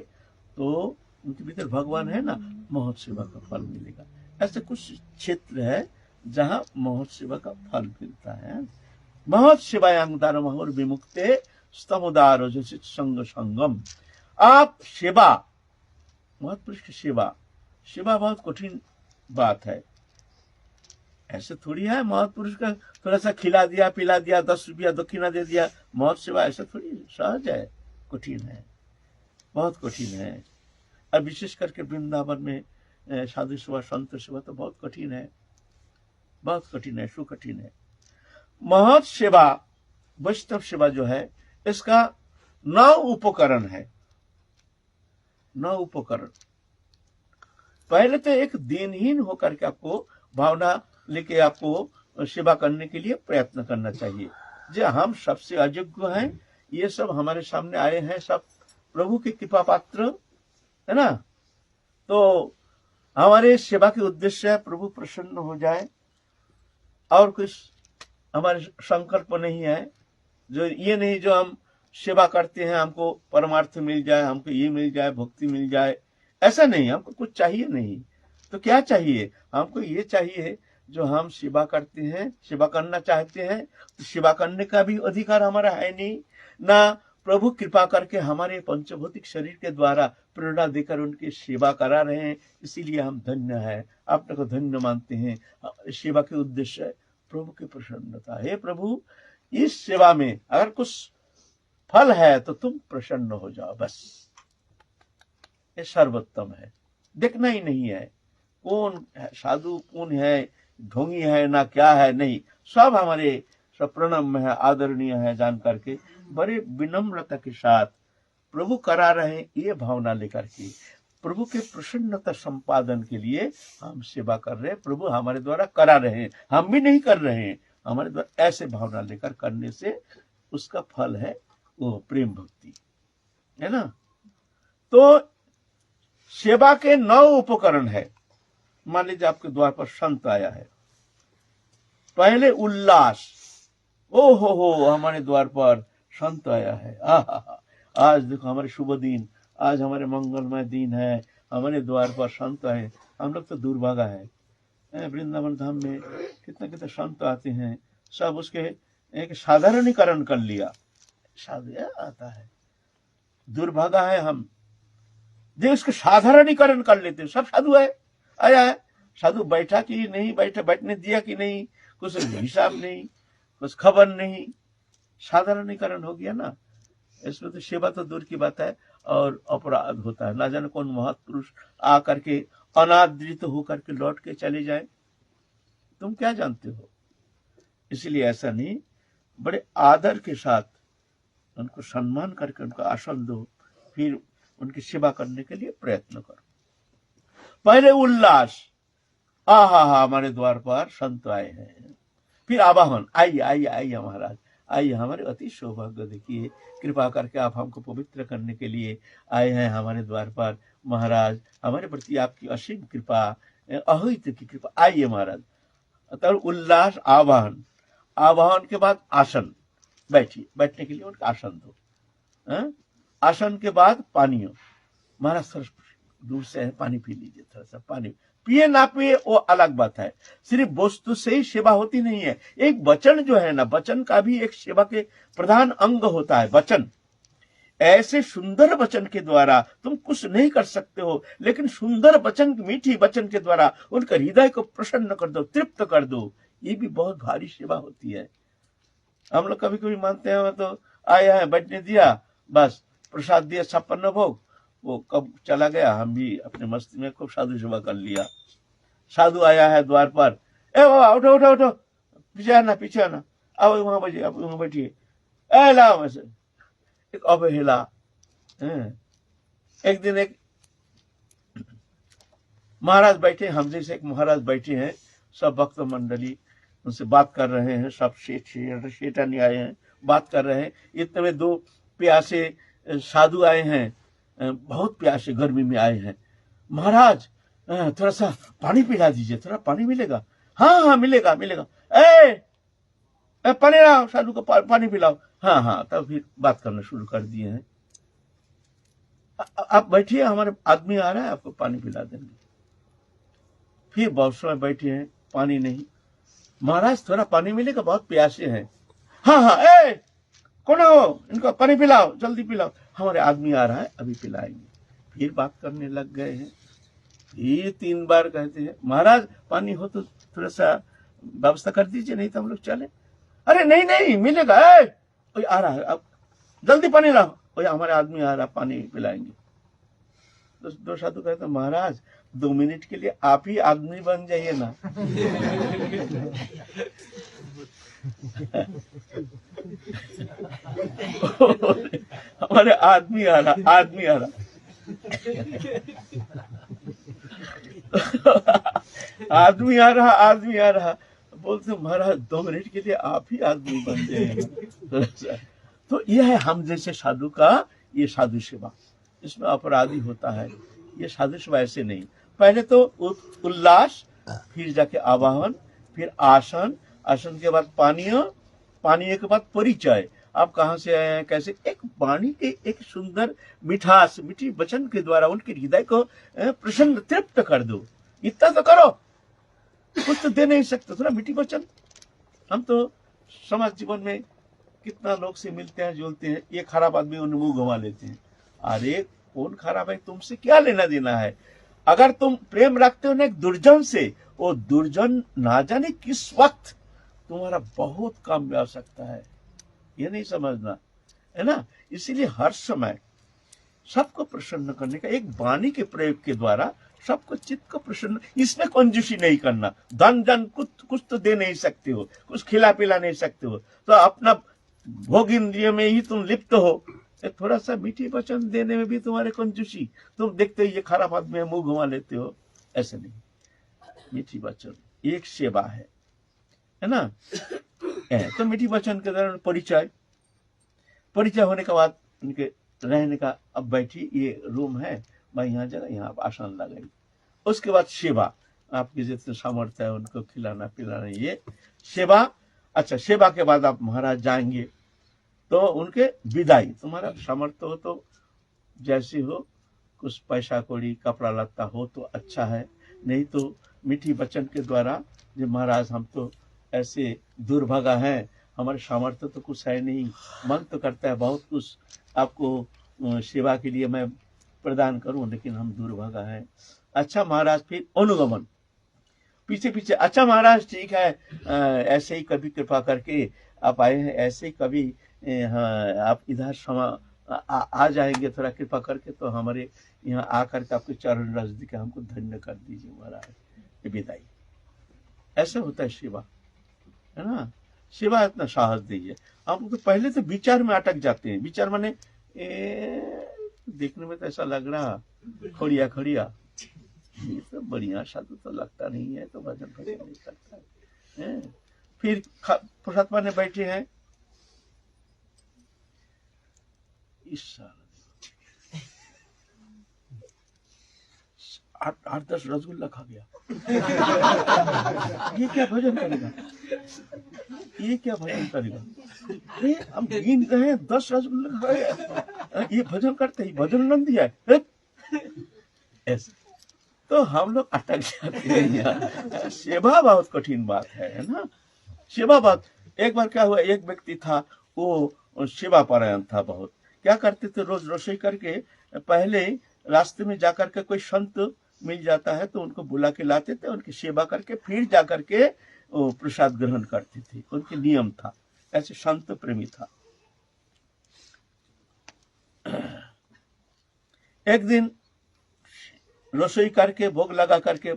तो उनके भीतर भगवान है ना, महत् सेवा का फल मिलेगा। ऐसे कुछ क्षेत्र है जहां महत् सेवा का फल मिलता है। महत् सेवायां दानमहर विमुक्ते स्तमोदार संग संगम। आप सेवा, महत् पुरुष की सेवा, सेवा बहुत कठिन बात है। ऐसे थोड़ी है महत् पुरुष का थोड़ा सा खिला दिया, पिला दिया, 10 रुपया दक्षिणा दे दिया, महत् सेवा ऐसा थोड़ी सहज है, कठिन है, बहुत कठिन है। और विशेष करके वृंदावन में साधु सेवा, संत सेवा तो बहुत कठिन है, बहुत कठिन है, सुकठिन है। महत् सेवा, वैष्णव सेवा जो है, इसका 9 उपकरण है। 9 उपकरण। पहले तो एक दीनहीन होकर के आपको भावना लेके आपको सेवा करने के लिए प्रयत्न करना चाहिए। जो हम सबसे अयोग्य हैं, ये सब हमारे सामने आए हैं, सब प्रभु के कृपा पात्र है ना। तो हमारे सेवा के उद्देश्य है प्रभु प्रसन्न हो जाए, और कुछ हमारे संकल्प नहीं है। जो ये नहीं जो हम सेवा करते हैं हमको परमार्थ मिल जाए, हमको ये मिल जाए, भक्ति मिल जाए, ऐसा नहीं। हमको कुछ चाहिए नहीं। तो क्या चाहिए? हमको ये चाहिए जो हम सेवा करते हैं, सेवा करना चाहते हैं, तो सेवा करने का भी अधिकार हमारा है नहीं ना। प्रभु कृपा करके हमारे पंचभौतिक शरीर के द्वारा प्रेरणा देकर उनकी सेवा करा रहे हैं, इसीलिए हम धन्य है, अपने को धन्य मानते हैं। सेवा के उद्देश्य है प्रभु की प्रसन्नता। हे प्रभु, इस सेवा में अगर कुछ फल है तो तुम प्रसन्न हो जाओ, बस। ये सर्वोत्तम है। देखना ही नहीं है कौन है साधु, कौन है ढोंगी है ना, क्या है, नहीं। सब हमारे सब प्रणम्य है, आदरणीय है जान करके बड़े विनम्रता के साथ प्रभु करा रहे हैं, ये भावना लेकर के प्रभु के प्रसन्नता संपादन के लिए हम सेवा कर रहे हैं। प्रभु हमारे द्वारा करा रहे हैं, हम भी नहीं कर रहे हैं, हमारे द्वारा ऐसे भावना लेकर करने से उसका फल है वो प्रेम भक्ति, है ना। तो सेवा के 9 उपकरण है। मान लीजिए आपके द्वार पर संत आया है, पहले उल्लास, ओ हो हमारे द्वार पर संत आया है, आज देखो हमारे शुभ दिन, आज हमारे मंगलमय दिन है, हमारे द्वार पर संत आए। हम लोग तो दुर्भागा है, वृंदावन धाम में कितने कितने संत आते हैं, सब उसके एक साधारणीकरण कर लिया। साधु आता है, दुर्भागा है हम जो इसके साधारणीकरण कर लेते हैं। सब साधु है, आया है, साधु बैठा कि नहीं बैठा, बैठने दिया कि नहीं, कुछ हिसाब नहीं, कुछ खबर नहीं, साधारणीकरण हो गया ना। इसमें तो सेवा तो दूर की बात है और अपराध होता है। ना जाने कौन महापुरुष आकर के अनादृत होकर के लौट के चले जाए, तुम क्या जानते हो। इसलिए ऐसा नहीं, बड़े आदर के साथ उनको सम्मान करके उनको आसन दो, फिर उनकी सेवा करने के लिए प्रयत्न करो। पहले उल्लास, आहा हमारे द्वार पर संत आए हैं, फिर आवाहन, आइए आइए आइए महाराज आइए, हमारे अति सौभाग्य देखिए, कृपा करके आप हमको पवित्र करने के लिए आए हैं हमारे द्वार पर महाराज, हमारे प्रति आपकी असीम कृपा, अहित की कृपा, आइए महाराज। तब उल्लास, आवाहन, आवाहन के बाद आसन, बैठिए, बैठने के लिए उनका आसन दो। आसन के बाद पानी, महाराज थोड़ा दूर से पानी पी लीजिए, थोड़ा सा पानी पिए ना पिए वो अलग बात है, सिर्फ वस्तु से ही सेवा होती नहीं है। एक वचन जो है ना, वचन का भी एक सेवा के प्रधान अंग होता है वचन। ऐसे सुंदर वचन के द्वारा तुम कुछ नहीं कर सकते हो, लेकिन सुंदर वचन, मीठी वचन के द्वारा उनका हृदय को प्रसन्न कर दो, तृप्त कर दो, ये भी बहुत भारी सेवा होती है। हम लोग कभी कभी मानते हैं तो आया है, बैठने दिया, बस प्रसाद दिया, 56 भोग, वो कब चला गया, हम भी अपने मस्ती में खूब साधु सेवा कर लिया। साधु आया है द्वार पर, ए बाबा उठो उठो उठो, पीछे आना पीछे आना, आओ वहां बैठिए, आप वहां बैठिए, ए लाओ वैसे एक अवहेला। एक दिन एक महाराज बैठे, हम जैसे एक महाराज बैठे हैं, सब भक्त मंडली उनसे बात कर रहे हैं, सब शेठानी आए हैं, बात कर रहे हैं। इतने में 2 प्यासे साधु आए हैं, बहुत प्यासे, गर्मी में आए हैं। महाराज थोड़ा सा पानी पिला दीजिए, थोड़ा पानी मिलेगा? हाँ हाँ मिलेगा मिलेगा, ए पानी लाओ, साधु को पानी पिलाओ। हाँ हाँ, तब फिर बात करना शुरू कर दिए हैं, आप बैठिए, हमारे आदमी आ रहा है, आपको पानी पिला देंगे। फिर बहुत समय बैठे हैं, पानी नहीं। महाराज थोड़ा पानी मिलेगा, बहुत प्यासे हैं। हाँ हाँ, कौन हो, इनको पानी पिलाओ, जल्दी पिलाओ, हमारे आदमी आ रहा है, अभी पिलाएंगे। फिर बात करने लग गए हैं। ये 3 बार कहते हैं, महाराज पानी हो तो थोड़ा सा व्यवस्था कर दीजिए, नहीं तो हम लोग चले। अरे नहीं नहीं मिलेगा, आ रहा है, अब जल्दी पानी लाओ, हमारे आदमी आ रहा, पानी पिलाएंगे। तो 2 साधु कहते, महाराज 2 मिनट के लिए आप ही आदमी बन जाइए ना। हमारे आदमी आ रहा, आदमी आ रहा। आदमी आ रहा, आदमी आ रहा, बोलते महाराज 2 मिनट के लिए आप ही आदमी बन जाएगा। तो यह है हम जैसे साधु का, ये साधु सेवा, इसमें अपराधी होता है। ये साधु सेवा ऐसे नहीं, पहले तो उल्लास, फिर जाके आवाहन, फिर आसन, आसन के बाद पानीय, पानीय के बाद परिचय, आप कहाँ से आए हैं, कैसे, एक वाणी के एक सुंदर मिठास, मीठी वचन के द्वारा उनके हृदय को प्रसन्न, तृप्त कर दो। इतना तो करो, कुछ तो दे नहीं सकते, थोड़ा मीठी वचन। हम तो समाज जीवन में कितना लोग से मिलते हैं, जुलते हैं, ये खराब आदमी उन्हें मुंह घुमा लेते हैं। अरे कौन खराब है, तुमसे क्या लेना देना है। अगर तुम प्रेम रखते हो ना एक दुर्जन से, वो दुर्जन ना जाने किस वक्त तुम्हारा बहुत काम में आ सकता है, ये नहीं समझना है ना। इसीलिए हर समय सबको प्रसन्न करने का एक वाणी के प्रयोग के द्वारा सबको चित्त को प्रसन्न, इसमें कंजूसी नहीं करना। धन जन कुछ तो दे नहीं सकते हो, कुछ खिला पिला नहीं सकते हो, तो अपना भोग इंद्रिय में ही तुम लिप्त हो, थोड़ा सा मीठी वचन देने में भी तुम्हारे कंजूसी, तुम देखते हो ये खराब आदमी है, मुंह घुमा लेते हो, ऐसे नहीं। मीठी वचन एक सेवा है ना। तो मीठी वचन के दौरान परिचय, परिचय होने के बाद उनके रहने का, अब बैठी, ये रूम है, मैं यहाँ जगह, यहाँ आसन लगाई। उसके बाद सेवा, आपकी जितने सामर्थ्य है उनको खिलाना पिलाना, ये सेवा। अच्छा, सेवा के बाद आप महाराज जाएंगे तो उनके विदाई, तुम्हारा सामर्थ्य हो तो जैसी हो कुछ पैसा कौड़ी कपड़ा लत्ता हो तो अच्छा है, नहीं तो मीठी वचन के द्वारा जो महाराज हम तो ऐसे दुर्भागा हैं, हमारे सामर्थ्य तो कुछ है नहीं, मन तो करता है बहुत कुछ आपको सेवा के लिए मैं प्रदान करूं, लेकिन हम दुर्भागा हैं। अच्छा महाराज, फिर अनुगमन पीछे पीछे, अच्छा महाराज ठीक है, ऐसे ही कभी कृपा करके आप आए हैं, ऐसे ही कभी हाँ, आप इधर आ जाएंगे थोड़ा कृपा करके, तो हमारे यहाँ आकर के आपके चरण रस दिखे, हमको धन्य कर दीजिए महाराज, ये विदाई। ऐसा होता है सेवा, है ना। सेवा इतना साहस दीजिए। हम तो पहले तो विचार में अटक जाते हैं, विचार माने देखने में तो ऐसा लग रहा खड़िया खड़िया, ये तो बढ़िया साधु तो लगता नहीं है, तो भजन भजन नहीं करता है। फिर प्रसाद पाने बैठे हैं, इस साल 8-10 रसगुल्ला खा गया। ये क्या भजन करेगा, ये क्या भजन करेगा? अरे हम गिन रहे हैं 10 रसगुल्ला खा गया, ये भजन करते ही भजन नंद दिया है ऐसे। तो हम लोग अटक जाते हैं यार। सेवा बहुत कठिन बात है ना, सेवा बात। एक बार क्या हुआ, एक व्यक्ति था वो सेवा परायण था बहुत। क्या करते थे, रोज रसोई करके पहले रास्ते में जाकर के कोई संत मिल जाता है तो उनको बुला के लाते थे, उनकी सेवा करके फिर जाकर के वो प्रसाद ग्रहण करते थे, उनके नियम था, ऐसे संत प्रेमी था। एक दिन रसोई करके भोग लगा करके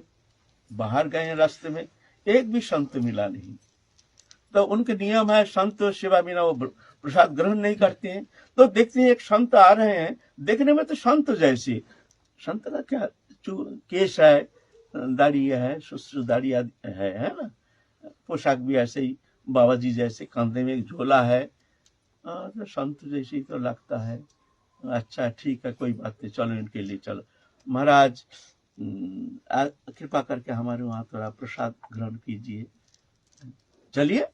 बाहर गए हैं, रास्ते में एक भी संत मिला नहीं। तो उनके नियम है, संत सेवा बिना वो प्रसाद ग्रहण नहीं करते हैं। तो देखते हैं एक संत आ रहे हैं, देखने में तो संत जैसे, संत का क्या केश है, दाढ़ी है, सुश्रु दाढ़ी है ना, पोशाक भी ऐसे ही बाबा जी जैसे, कंधे में एक झोला है, तो संत जैसे ही तो लगता है। अच्छा ठीक है, कोई बात नहीं, चलो इनके लिए चलो महाराज, कृपा करके हमारे वहां थोड़ा प्रसाद ग्रहण कीजिए, चलिए।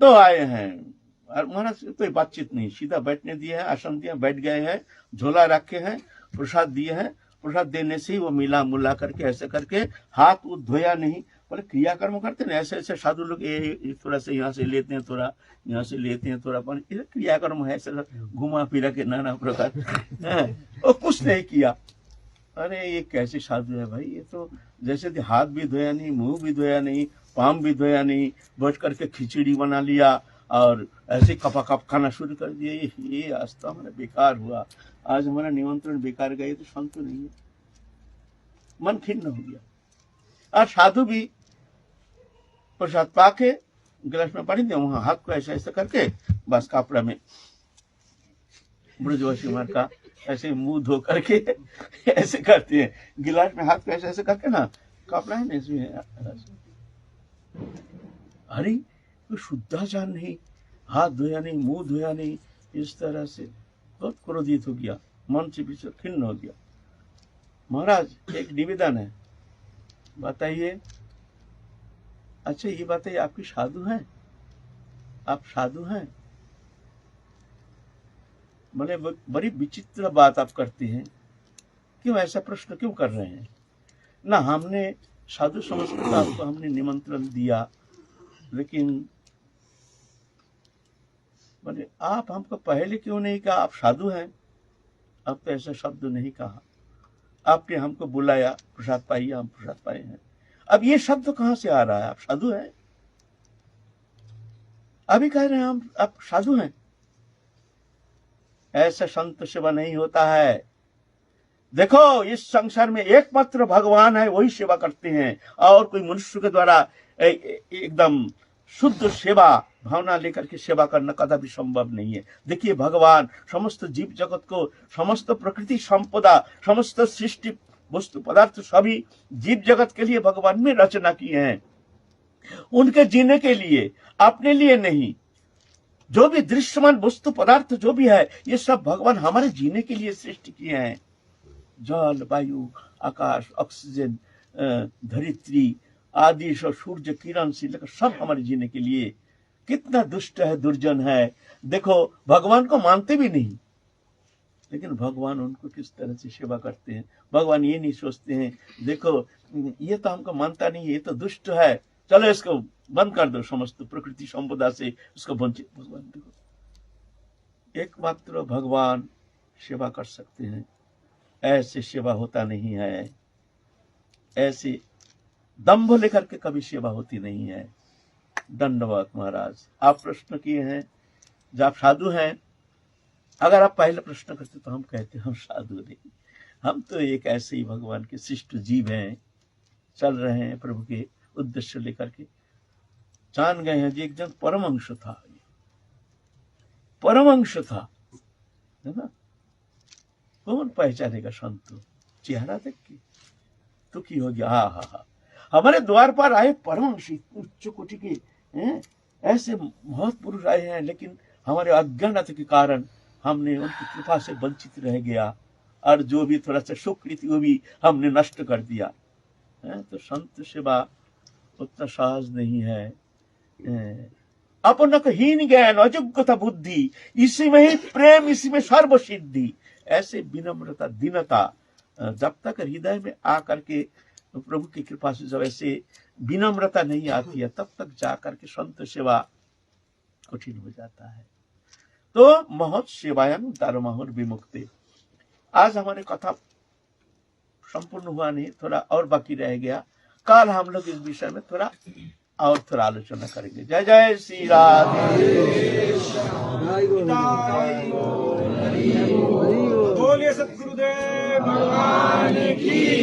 तो आए हैं और महाराज कोई बातचीत नहीं, सीधा बैठने दिए हैं, आसन दिए, बैठ गए हैं, झोला रखे हैं, प्रसाद दिए हैं। प्रसाद देने से ही वो मिला मुला करके ऐसे करके, हाथ धोया नहीं, बोले क्रियाकर्म करते ना ऐसे ऐसे साधु लोग, थोड़ा से यहाँ से लेते हैं, थोड़ा यहाँ से लेते हैं, थोड़ा पानी, क्रियाकर्म है ऐसे घुमा फिरा के नाना प्रकार और कुछ नहीं किया। अरे ये कैसे साधु है भाई, ये तो जैसे हाथ भी धोया नहीं, मुंह भी धोया नहीं, पाम भी धोया नहीं, बैठ करके खिचड़ी बना लिया और ऐसे कपा कप खाना शुरू कर दिए। ये आज तो हमारा बेकार हुआ, आज हमारा निमंत्रण बेकार गए, तो संत नहीं है, मन खिन्न हो गया। और साधु भी प्रसाद पाके गिलास में पानी दिया, वहां हाथ को ऐसा ऐसा करके बस कपड़ा में ब्रजवासी मार का ऐसे मुंह धो करके ऐसे करते हैं, गिलास में हाथ को ऐसे ऐसे करके ना, कपड़ा है ना इसमें, अरे कोई शुद्धाचार नहीं, हाथ धोया नहीं, मुंह धोया नहीं, इस तरह से बहुत क्रोधित हो गया, मन से पीछे खिन्न हो गया। महाराज एक निवेदन है, बताइए, अच्छा ये बताइए आपकी साधु हैं, आप साधु हैं? बोले बड़ी विचित्र बात आप करते हैं, क्यों ऐसा प्रश्न क्यों कर रहे हैं? ना हमने साधु समझकर आपको हमने निमंत्रण दिया, लेकिन बोले आप हमको पहले क्यों नहीं कहा आप साधु हैं? अब तो ऐसा शब्द नहीं कहा, आपने हमको बुलाया, प्रसाद पाइए, हम प्रसाद पाए हैं। अब ये शब्द कहां से आ रहा है, आप साधु हैं? अभी कह रहे हैं हम आप साधु हैं। ऐसा संत सेवा नहीं होता है। देखो इस संसार में एकमात्र भगवान है, वही सेवा करते हैं, और कोई मनुष्य के द्वारा एकदम शुद्ध सेवा भावना लेकर के सेवा करना कदापि संभव नहीं है। देखिए भगवान समस्त जीव जगत को, समस्त प्रकृति संपदा, समस्त सृष्टि वस्तु पदार्थ सभी जीव जगत के लिए भगवान ने रचना की है, उनके जीने के लिए, अपने लिए नहीं। जो भी दृश्यमान वस्तु पदार्थ जो भी है, ये सब भगवान हमारे जीने के लिए सृष्टि किए हैं। जल, वायु, आकाश, ऑक्सीजन, धरित्री आदि सूर्य किरण से लेकर सब हमारे जीने के लिए। कितना दुष्ट है, दुर्जन है, देखो भगवान को मानते भी नहीं, लेकिन भगवान उनको किस तरह से सेवा करते हैं। भगवान ये नहीं सोचते हैं देखो ये तो हमको मानता नहीं है, ये तो दुष्ट है, चलो इसको बंद कर दो, समस्त प्रकृति संपदा से उसको वंचित। भगवान देखो एकमात्र भगवान सेवा कर सकते हैं, ऐसे सेवा होता नहीं है, ऐसे दंभ लेकर के कभी सेवा होती नहीं है। दंडवत महाराज, आप प्रश्न किए हैं, जब आप साधु हैं, अगर आप पहले प्रश्न करते तो हम कहते हम साधु नहीं, हम तो एक ऐसे ही भगवान के शिष्ट जीव हैं, चल रहे हैं प्रभु के उद्देश्य लेकर के। जान गए हैं जी एक जन परमहंस था, परमहंस था, है ना, कौन पहचानेगा संत, चेहरा देख के तो की हो गया। हा हमारे द्वार पर आए परमहंस उच्च कोटि के ऐसे बहुत पुरुष आए हैं, लेकिन हमारे अज्ञानता के कारण हमने उनकी कृपा से वंचित रह गया, और जो भी थोड़ा सा सुकृति वो भी हमने नष्ट कर दिया। तो संत सेवा उतना सहज नहीं है। अपनक हीन ज्ञान अयोग्यता बुद्धि, इसी में ही प्रेम, इसी में सर्व सिद्धि। ऐसे विनम्रता दीनता जब तक हृदय में आकर के प्रभु की कृपा से जब ऐसे विनम्रता नहीं आती है, तब तक जाकर के संत सेवा कठिन हो जाता है। तो महत् सेवायं धर्महुर विमुक्ति। आज हमारे कथा संपूर्ण हुआ नहीं, थोड़ा और बाकी रह गया। कल हम लोग इस विषय में थोड़ा आलोचना करेंगे। जय जय श्री राधे। बोलिए सतगुरुदेव भगवान की।